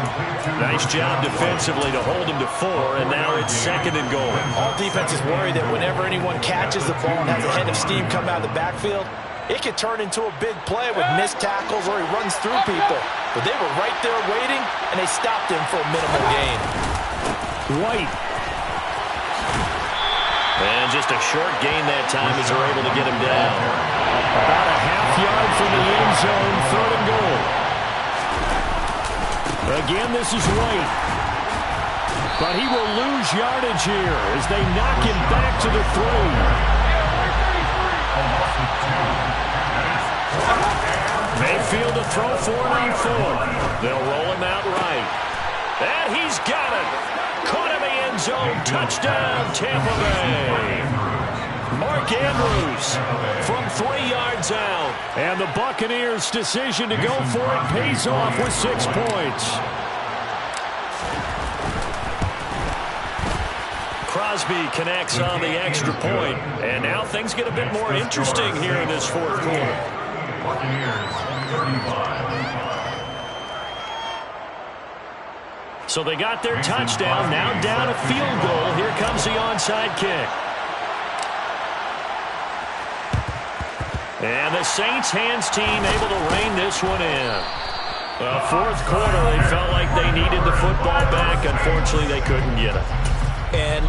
Nice job defensively to hold him to 4, and now it's 2nd and goal. All defenses worry that whenever anyone catches the ball and has a head of steam come out of the backfield, it could turn into a big play with missed tackles or he runs through people. But they were right there waiting, and they stopped him for a minimal gain. White. And just a short gain that time as they're able to get him down. About a half-yard from the end zone, 3rd and goal. Again, this is White. But he will lose yardage here as they knock him back to the 3. Mayfield to throw for it on 4th. They'll roll him out right. And he's got it. Caught in the end zone. Touchdown, Tampa Bay. Mark Andrews from 3 yards out. And the Buccaneers' decision to go for it pays off with 6 points. Crosby connects on the extra point. And now things get a bit more interesting here in this 4th quarter. Buccaneers 35. So they got their touchdown. Now down a field goal. Here comes the onside kick. And the Saints hands team able to rein this one in. Well, 4th quarter, they felt like they needed the football back. Unfortunately, they couldn't get it. And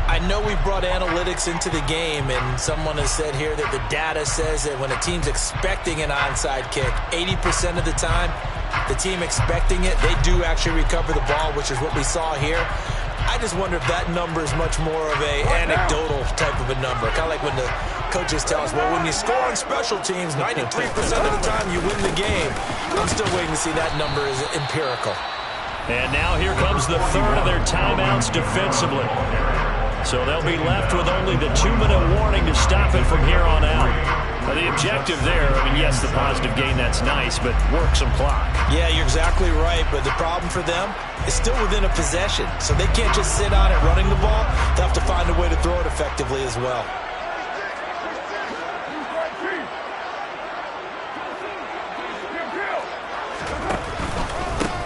I know we brought analytics into the game, and someone has said here that the data says that when a team's expecting an onside kick, 80% of the time, the team expecting it, they do actually recover the ball, which is what we saw here. I just wonder if that number is much more of a anecdotal type of a number. Kind of like when the coaches tell us, well, when you score on special teams, 93% of the time you win the game. I'm still waiting to see that number is empirical. And now here comes the 3rd of their timeouts defensively. So they'll be left with only the 2-minute warning to stop it from here on out. The objective there, I mean, yes, the positive gain, that's nice, but work some clock. Yeah, you're exactly right, but the problem for them is still within a possession. So they can't just sit on it running the ball. They'll have to find a way to throw it effectively as well.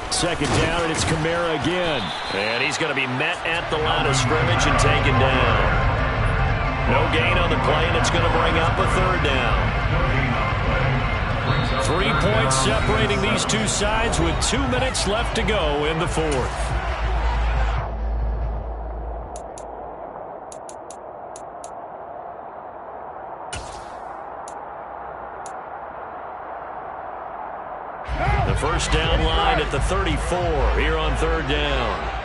Second down, and it's Kamara again. And he's going to be met at the line of scrimmage and taken down. No gain on the play, and it's going to bring up a 3rd down. 3 points separating these two sides with 2 minutes left to go in the 4th. The first down line at the 34 here on 3rd down.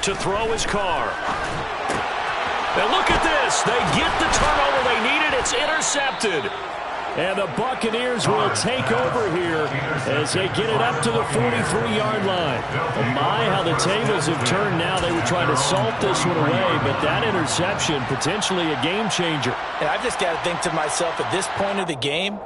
To throw his car. And look at this. They get the turnover they needed. It's intercepted. And the Buccaneers will take over here as they get it up to the 43-yard line. Oh my, how the tables have turned now. They were trying to salt this one away, but that interception, potentially a game changer. And I've just got to think to myself, at this point of the game,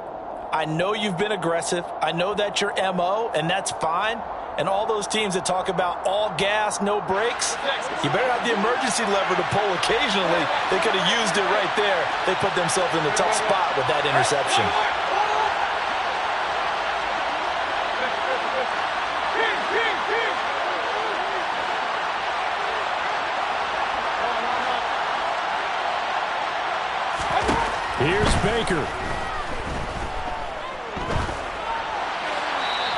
I know you've been aggressive. I know that's your MO, and that's fine. And all those teams that talk about all gas, no brakes, you better have the emergency lever to pull occasionally. They could have used it right there. They put themselves in a tough spot with that interception. Here's Baker.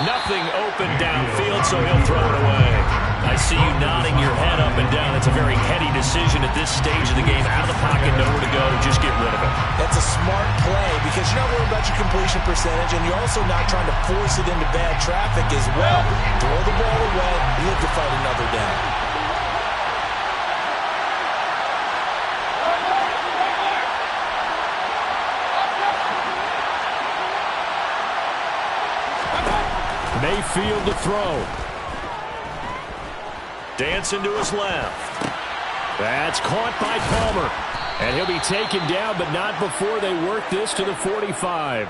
Nothing open downfield, so he'll throw it away. I see you nodding your head up and down. It's a very heady decision at this stage of the game. Out of the pocket, nowhere to go. Just get rid of it. That's a smart play because you're not worried about your completion percentage, and you're also not trying to force it into bad traffic as well. Throw the ball away, live to fight another down. Mayfield to throw. Dancing to his left. That's caught by Palmer. And he'll be taken down, but not before they work this to the 45.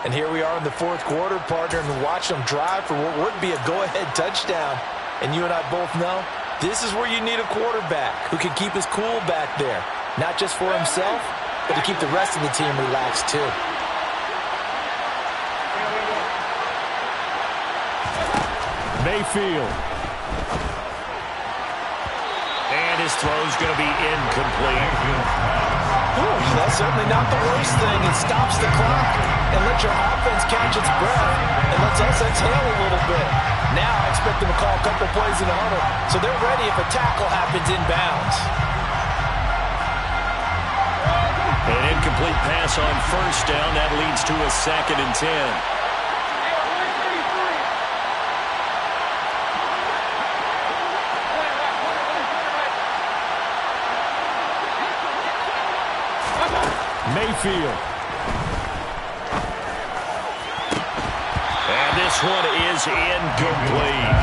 And here we are in the fourth quarter, partner, and watch them drive for what would be a go-ahead touchdown. And you and I both know this is where you need a quarterback who can keep his cool back there. Not just for himself, but to keep the rest of the team relaxed too. Mayfield. And his throw's going to be incomplete. Ooh, that's certainly not the worst thing. It stops the clock and lets your offense catch its breath and lets us exhale a little bit. Now I expect them to call a couple plays in the huddle so they're ready if a tackle happens inbounds. An incomplete pass on first down. That leads to a 2nd and 10. Mayfield. And this one is incomplete.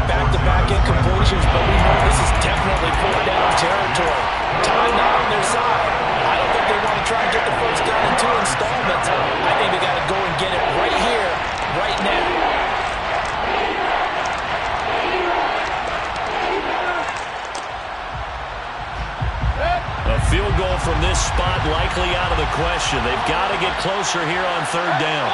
Back-to-back incompletions, but we know this is definitely fourth down territory. Time not on their side. I don't think they want to try and get the first down in 2 installments. I think they got to go and get it right here, right now. A field goal from this spot likely out of the question. They've got to get closer here on 3rd down.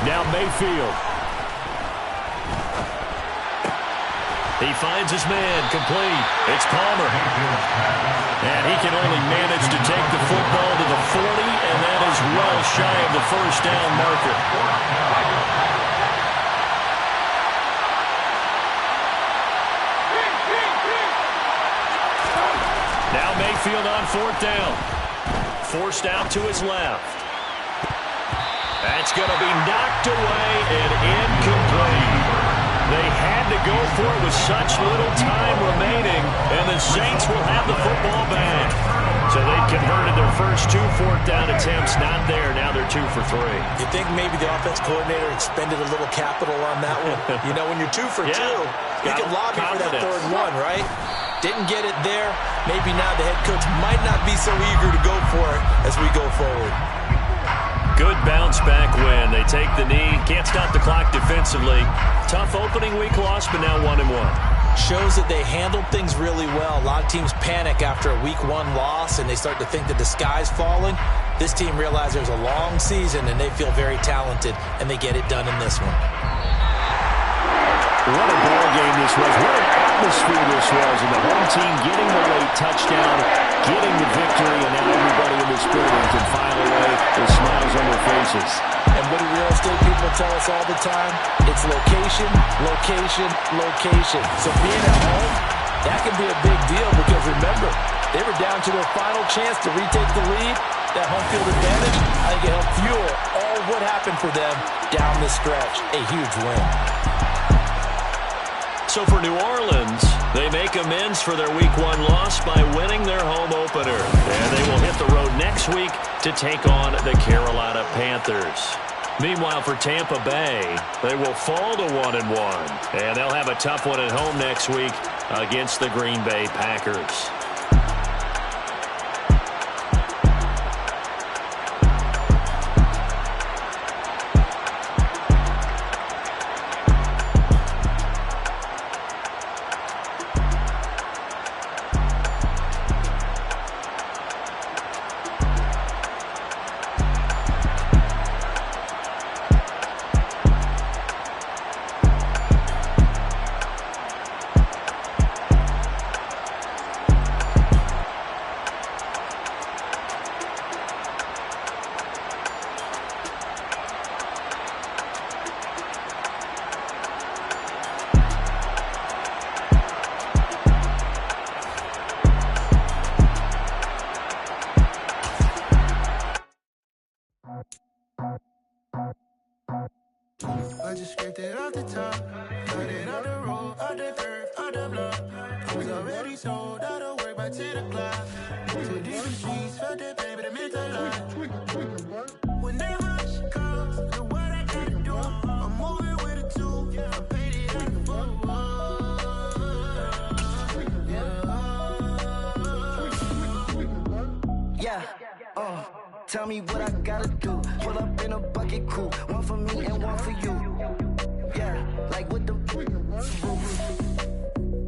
Now Mayfield. He finds his man, complete. It's Palmer. And he can only manage to take the football to the 40, and that is well shy of the first down marker. Now Mayfield on 4th down. Forced out to his left. That's going to be knocked away and incomplete. They had to go for it with such little time remaining, and the Saints will have the football back. So they converted their first 2 4th down attempts. Not there. Now they're 2 for 3. You think maybe the offense coordinator expended a little capital on that one? You know, when you're 2 for 2, you can lobby for that 3rd one, right? Didn't get it there. Maybe now the head coach might not be so eager to go for it as we go forward. Good bounce-back win. They take the knee. Can't stop the clock defensively. Tough opening week loss, but now 1-1. Shows that they handled things really well. A lot of teams panic after a week 1 loss, and they start to think that the sky's falling. This team realizes there's a long season, and they feel very talented, and they get it done in this one. What a ball game this was. What an atmosphere this was. And the home team getting the late touchdown, getting the victory, and now everybody in this building can file away with smiles on their faces. And what do real estate people tell us all the time? It's location, location, location. So being at home, that can be a big deal because remember, they were down to their final chance to retake the lead. That home field advantage, I think it helped fuel all what happened for them down the stretch. A huge win. So for New Orleans, they make amends for their Week 1 loss by winning their home opener. And they will hit the road next week to take on the Carolina Panthers. Meanwhile, for Tampa Bay, they will fall to 1-1. And they'll have a tough one at home next week against the Green Bay Packers. 10 o'clock. Too deep in the streets, felt that baby, that meant a lot. Whenever she calls, know what I gotta do. I'm moving with a two, I paid it out the phone. Yeah, tell me what I gotta do. Pull up in a bucket crew, one for me and one for you. Yeah, like with the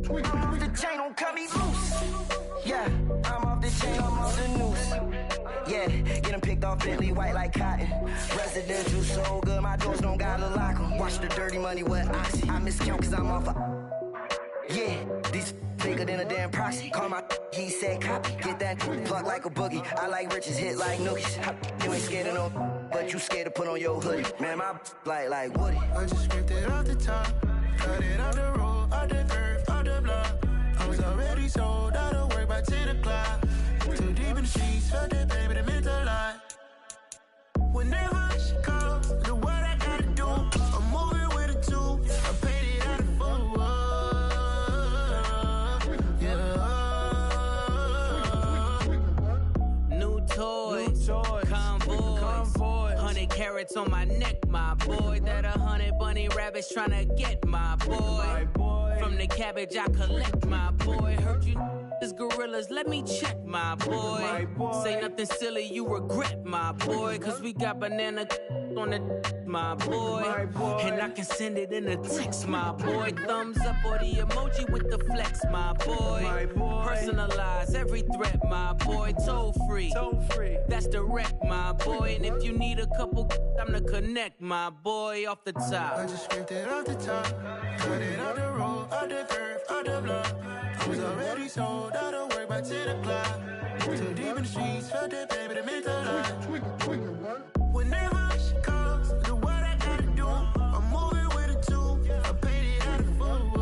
I'm off the chain, don't cut me loose. Yeah, I'm off the chain, I'm off the noose. Yeah, getting picked off Bentley white like cotton. Residential so good, my doors don't gotta lock 'em. Watch the dirty money with oxy. I miscount cause I'm off yeah, these bigger than a damn proxy. Call my he said copy. Get that plug like a boogie. I like riches, hit like nookies. You ain't scared of no, but you scared to put on your hoodie. Man, my like Woody. I just ripped it off the top. Cut it off the road, off the curve, off the block. I was already sold out of work by 10 o'clock. Too deep in the streets, felt that baby, that meant a lot. Whenever she calls, know what I gotta do. I'm moving with a two, I paid it out of phone. Convoy, 100 carats on my neck, my boy. That 100 bunny rabbits tryna get my boy. From the cabbage I collect, my boy. Heard you is gorillas, let me check, my boy. Say nothing silly, you regret, my boy. Cause we got banana on the my boy. And I can send it in a text, my boy. Thumbs up or the emoji with the flex, my boy. Personalize every threat, my boy. Toll free, that's direct, my boy. And if you need a couple, I'm the connect, my boy. Off the top, I just ripped it off the top. Cut it off the road, off the curve, off the block. I was already sold out of work by 10 o'clock. Too deep in the streets, felt that baby, that meant a lot. Whenever she calls, know what I gotta do. I'm moving with a two, I paid it out of phone.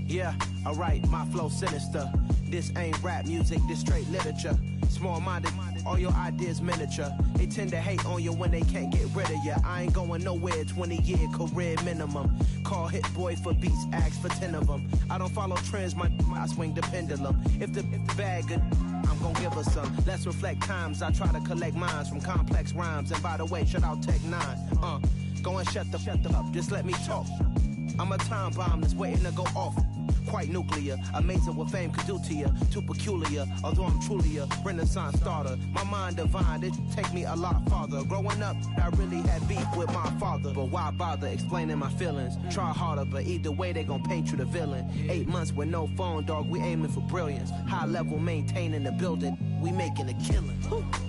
Yeah, alright, my flow sinister. This ain't rap music, this straight literature. Small-minded, all your ideas miniature. They tend to hate on you when they can't get rid of you. I ain't going nowhere, 20-year career minimum. Call Hit Boy for beats, ask for 10 of them. I don't follow trends, I swing the pendulum. If the bag good, I'm gon' give her some. Let's reflect times, I try to collect minds from complex rhymes. And by the way, shout out Tech 9. Go and shut the up, just let me talk. I'm a time bomb that's waiting to go off. Quite nuclear, amazing what fame could do to you. Too peculiar, although I'm truly a Renaissance starter. My mind divine, it take me a lot farther. Growing up, I really had beef with my father. But why bother explaining my feelings? Try harder, but either way they gon' paint you the villain. 8 months with no phone, dog, we aiming for brilliance. High level maintaining the building, we making a killing.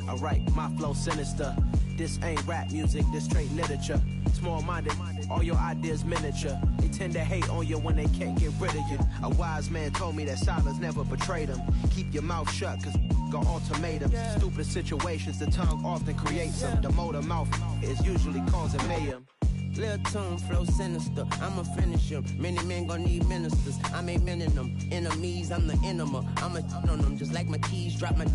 Alright, my flow sinister. This ain't rap music, this straight literature. Small-minded, all your ideas miniature. They tend to hate on you when they can't get rid of you. A wise man told me that silence never betrayed him. Keep your mouth shut, cause got ultimatums. Stupid situations, the tongue often creates them. The motor mouth is usually causing mayhem. Lil' tune, flow sinister, I'ma finish him. Many men gon' need ministers, I'm a men in them. Enemies, I'm the enema. I'ma on them, just like my keys, drop my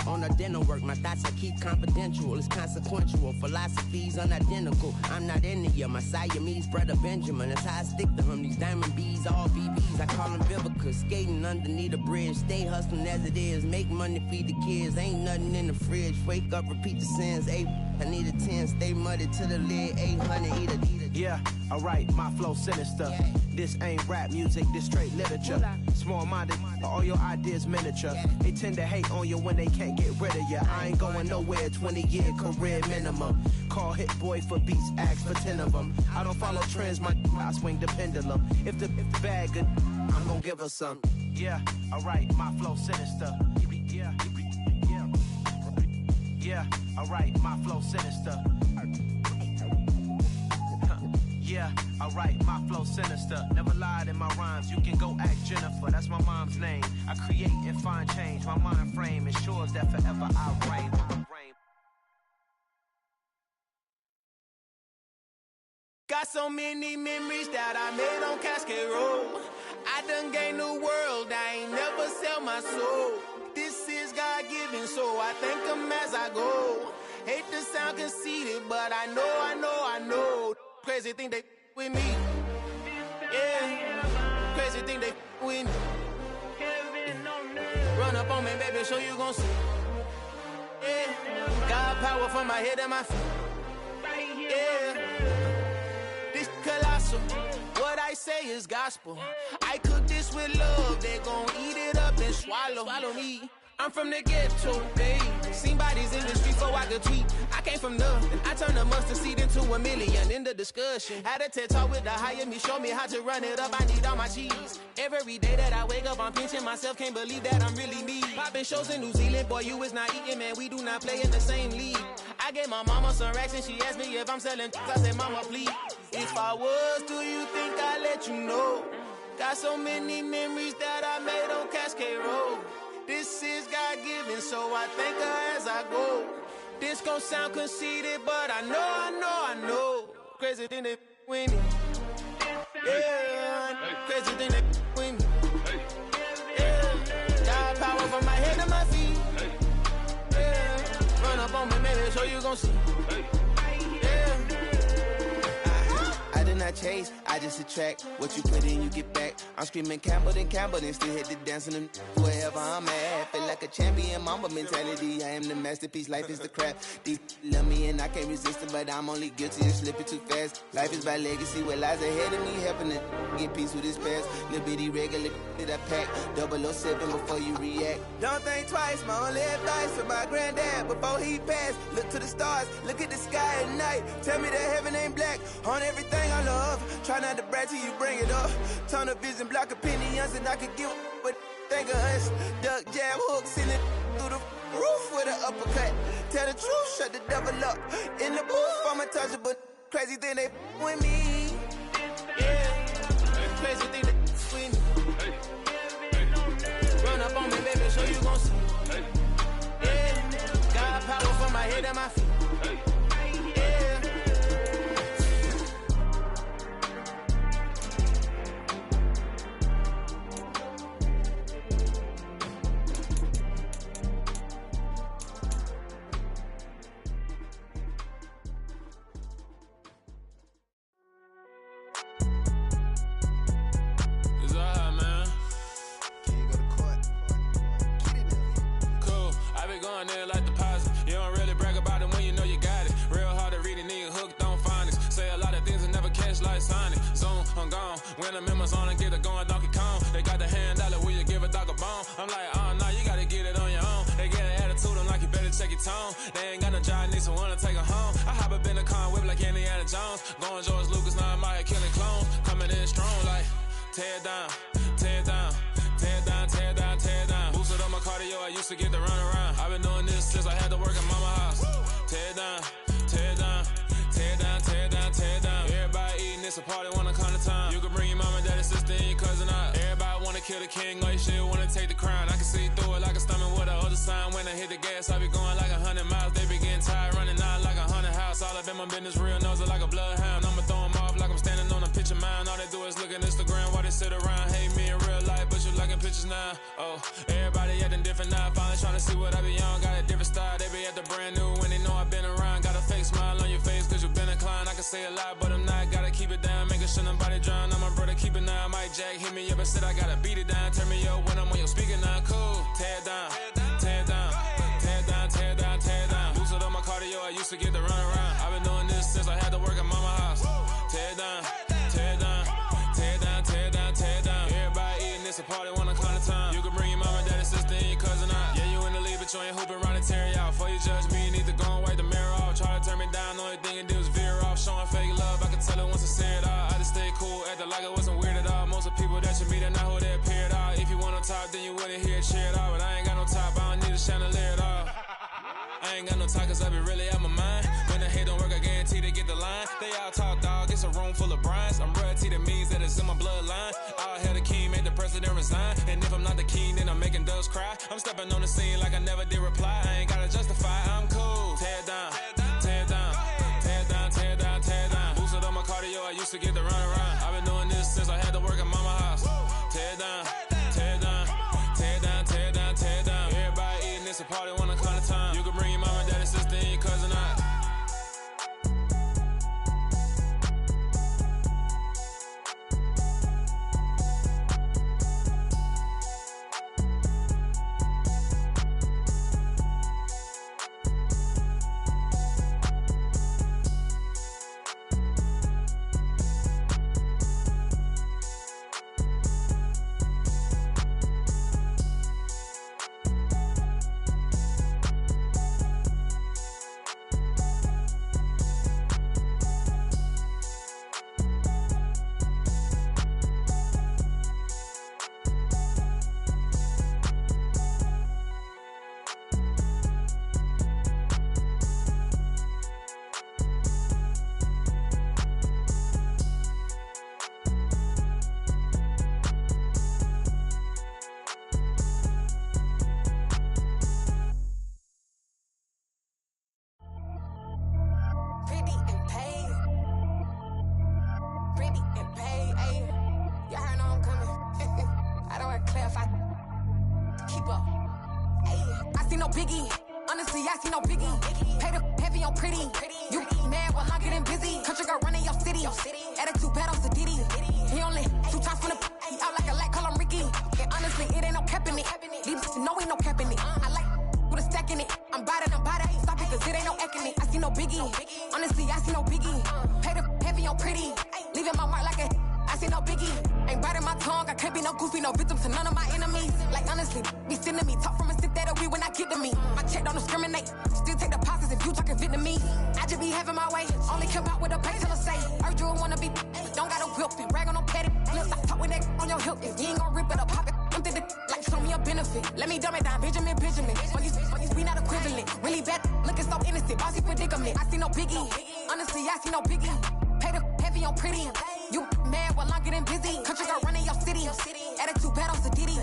on a dinner work. My thoughts I keep confidential, it's consequential. Philosophies unidentical, I'm not into you. My Siamese brother Benjamin, that's how I stick to him. These diamond bees, all BBs, I call them Vivica. Skating underneath a bridge, stay hustling as it is. Make money, feed the kids, ain't nothing in the fridge. Wake up, repeat the sins, I need a 10, stay muddy to the lid, 800, eat a. Yeah, alright, my flow sinister. This ain't rap music, this straight literature. Small-minded, all your ideas miniature. They tend to hate on you when they can't get rid of you. I ain't going nowhere, 20-year career minimum. Call Hit Boy for beats, ask for 10 of them. I don't follow trends, I swing the pendulum. If the bag good, I'm gon' give her some. Yeah, alright, my flow sinister. Yeah, alright, my flow sinister. Yeah, alright, my flow sinister. Never lied in my rhymes, you can go ask Jennifer. That's my mom's name. I create and find change. My mind frame ensures that forever I reign. Got so many memories that I made on Cascade Road. I done gained the world, I ain't never sell my soul. This is God-given. so I thank him as I go. Hate to sound conceited, but I know. Crazy think they with me. Yeah, crazy think they with me. Run up on me, baby, show you gon' see. Yeah, got power from my head and my feet. Yeah, this colossal. What I say is gospel. I cook this with love. They gon' eat it up and swallow me. I'm from the ghetto, babe. Seen bodies in the street so I could tweet. I came from nothing. I turned a mustard seed into a million in the discussion. Had a TED talk with the higher me, show me how to run it up. I need all my cheese. Every day that I wake up, I'm pinching myself. Can't believe that I'm really me. Popping shows in New Zealand, boy, you is not eating, man. We do not play in the same league. I gave my mama some racks and she asked me if I'm selling. I said, mama, please. If I was, do you think I'd let you know? Got so many memories that I made on Cascade Road. This is God-given, so I thank her as I go. This gon' sound conceited, but I know. Crazy thing they with me. Yeah, crazy thing they with me. Yeah, got power from my head to my feet. Yeah, run up on me, maybe so you gon' see. Yeah. I did not chase, I just attract. What you put in, you get back. I'm screaming Campbell, then still hit the dance and wherever I'm at. Feel like a champion, mamba mentality. I am the masterpiece, life is the crap. These love me and I can't resist it, but I'm only guilty of slipping too fast. Life is by legacy, what lies ahead of me, helping to get peace with his past. Little bitty regular that I pack, 007 before you react. Don't think twice, my only advice for my granddad before he passed. Look to the stars, look at the sky at night. Tell me that heaven ain't black on everything I love. Try not to brag till you bring it up. Tunnel vision, block opinions, and I could give what think of us. Duck, jab, hook, send it through the roof with an uppercut. Tell the truth, shut the devil up. In the booth, I'm untouchable. Crazy thing they with me. Yeah, crazy thing they with me. Run up on me, baby, so you gon' see. Yeah, got power from my head and my feet. When the members on and get it going Donkey Kong, they got the hand dollar, will you give a dog a bone? I'm like, oh no, you gotta get it on your own. They get an attitude, I'm like, you better check your tone. They ain't got no job, need someone to take her home. I hop up in the car, whip like Indiana Jones. Going George Lucas, now I'm out here killing clones. Coming in strong like, tear down, tear down, tear down, tear down, tear down. Boosted up my cardio, I used to get to run around. I've been doing this since I had to work in mama house. Tear down, tear down, tear down, tear down, tear down. Everybody eating, it's a party, wanna come to time. You can bring your mama, daddy, sister, and your cousin out. Everybody wanna kill the king, like shit, wanna take the crown. I can see through it like a stomach with a other sign. When I hit the gas, I be going like 100 miles. They be getting tired, running out like 100 house. All up in my business, real nose like a bloodhound. I'ma throw them off like I'm standing on a picture mound. All they do is look at Instagram while they sit around. Hate me in real life, but you liking pictures now. Oh, everybody acting different now. Finally trying to see what I be on. Got a different style, they be at the brand new when they know I've been around. Got a fake smile on your face cause you been inclined. I can say a lot, but I'm not. Gotta keep it down, making sure nobody drown. I'm my brother, keep it now. Mike Jack hit me up and said I gotta beat it down. Turn me up when I'm on your speaker now. Cool, tear down, tear down, tear down, tear down, tear down. Boosted up my cardio, I used to get to run around. I've been doing this since I had to work at mama house. Tear down, tear down, tear down, tear down, tear down. Everybody eating, it's a party, wanna come to time. You can bring your mama, daddy, sister, and your cousin out. Yeah, you in the lead, but you ain't hooping around and tear you out. Before you judge me, you need to go and wipe the mirror off. Try to turn me down, the only thing you do is veer off. Showing fake love, I can tell it once I see it all. I just stay cool, acting like it wasn't weird at all. Most of the people that you meet are not who they appear at all. If you want on top, then you wouldn't hear it cheer at all. But I ain't got no top, I don't need a chandelier at all. I ain't got no time cause I be really out my mind. When the hate don't work, I guarantee they get the line. They all talk dog, it's a room full of brines. I'm royalty, that means that it's in my bloodline. All hell the king, made the president resign. And if I'm not the king, then I'm making doves cry. I'm stepping on the scene like I never did reply. I ain't gotta justify, I'm cool. Tear down, tear down, tear down, tear down, tear down. Boosted up my cardio, I used to get to run around. I've been doing this since I had to work at mama house. Tear down, tear down, tear down, tear down, tear down. Everybody eating, it's a party, wanna come no biggie. Honestly, I see no biggie. Pay the heavy on pretty. You mad while I'm getting busy. Country girl running your city. Attitude bad on Sadiddy. He only 2 times from the he out like a light, call him Ricky. And honestly, it ain't no cap in it. These know ain't no cap in it. I like with a stack in it. I'm bad. Stop it, cause it ain't no eck in it. I see no biggie. Honestly, I see no biggie. Pay the heavy on pretty. Leaving my mark like a I see no biggie. Ain't biting my tongue. I can't be no goofy, no victim to none of my enemies. Like honestly, be sending me talk from a sip that we when I get to me. My check don't discriminate. Still take deposits if you talking Vietnamese. I just be having my way. Only come out with a pay till I say. Urge you wanna be. Don't got a whip it. Rag on no petty. Flip stop talk with that on your hip. If you ain't gon' rip it up, pop it. I'm thinking like show me a benefit. Let me dumb it down. Benjamin. We not equivalent. Really bad. Looking so innocent. Bossy predicament. I see no biggie. Honestly, I see no biggie. Pay the heavy on pretty. You mad while I'm getting busy. Country girl running your city. Attitude bad on Sadiddy.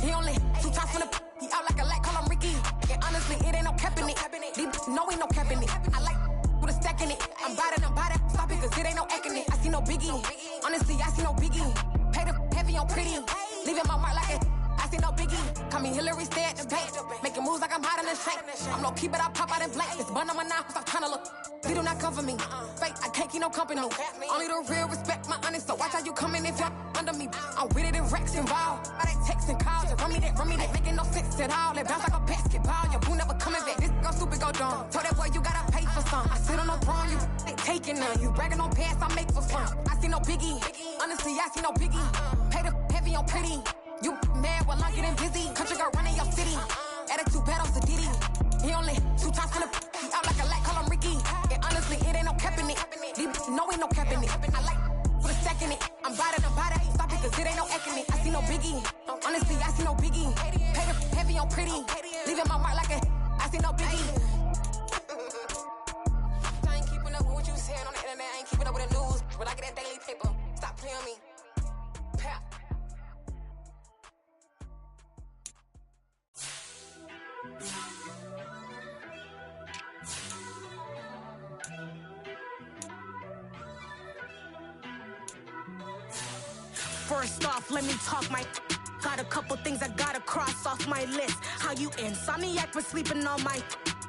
He only 2 times from the he out like a light, call him Ricky. And honestly, it ain't no cap in it. These know ain't no cap in it. I like with a stack in it. I'm bad. Stop it, cause it ain't no eck in it. I see no biggie. Honestly, I see no biggie. Pay the heavy on pretty. Leaving my mark like a I see no biggie. Call me Hillary, stay at the bank. Making moves like I'm hot in the shank. I'm low key, but I pop out in blank. It's bun on my knife, stop trying to look. They do not come for me. Fake, I can't keep no company. Only the real respect my honest. So watch how you coming if you're under me. I'm with it in Rex involved. I they text and calls. Run me that. Making no sense at all. It bounce like a basketball. Your boo never coming back. This go stupid, go dumb. Told that boy you gotta pay for some. I sit on no throne, you ain't taking none. You bragging on pants, I make for fun. I see no biggie. Honestly, I see no biggie. Pay the heavy on pretty. You mad while I'm getting busy. Country girl running your city. Attitude bad on Sadiddy. He only 2 times from the he out like a light, call him Ricky. And honestly, it ain't no cap in it. These know ain't no cap in it. I like with a stack in it. I'm bad. Stop it, cause it ain't no eck in it. I see no biggie. Honestly, I see no biggie. Pay the heavy on pretty. Leaving my mark like a I see no biggie. I ain't keeping up with what you saying on the internet. I ain't keeping up with the news. But I get that daily paper. Stop playing me. Pap. First off, let me talk my got a couple things I gotta cross off my list. How you insomniac for sleeping on my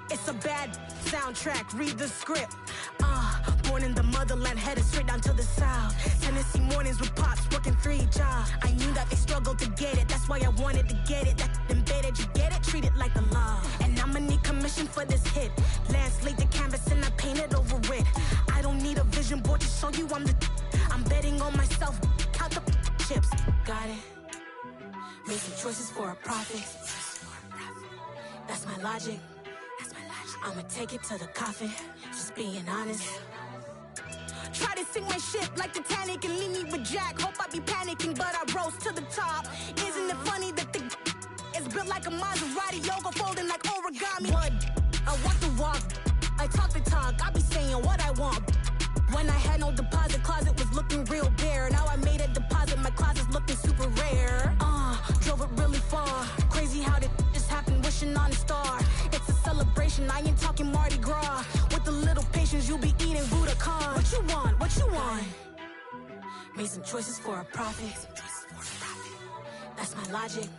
it's a bad soundtrack, read the script. Born in the motherland, headed straight down to the south. Tennessee mornings with pops, working 3 jobs. I knew that they struggled to get it, that's why I wanted to get it. That embedded, you get it, treat it like a law. And I'ma need commission for this hit. Lance laid the canvas and I painted over it. I don't need a vision board to show you I'm betting on myself, count the chips. Got it. Made some choices for a profit. That's my logic. I'ma take it to the coffin, just being honest. Try to sink my ship like Titanic and leave me with Jack. Hope I be panicking, but I rose to the top. Isn't it funny that the is built like a Maserati, yoga folding like origami? What? I walk the walk, I talk the talk, I be saying what I want. When I had no deposit, closet was looking real bare. Now I made a deposit, my closet's looking super rare. Drove it really far. Crazy how did this happen, wishing on a star. It's a celebration, I ain't talking Mardi Gras. With a little patience, you'll be eating Budokan. What you want? Made some choices for a profit. That's my logic.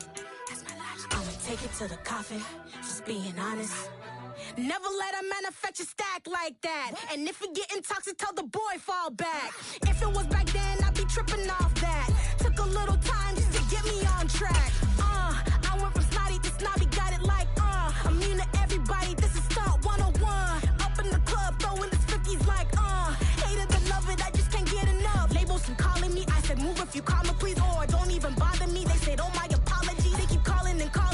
I'ma take it to the coffin, just being honest. Never let a manufacture stack like that. And if you getting toxic, tell the boy fall back. If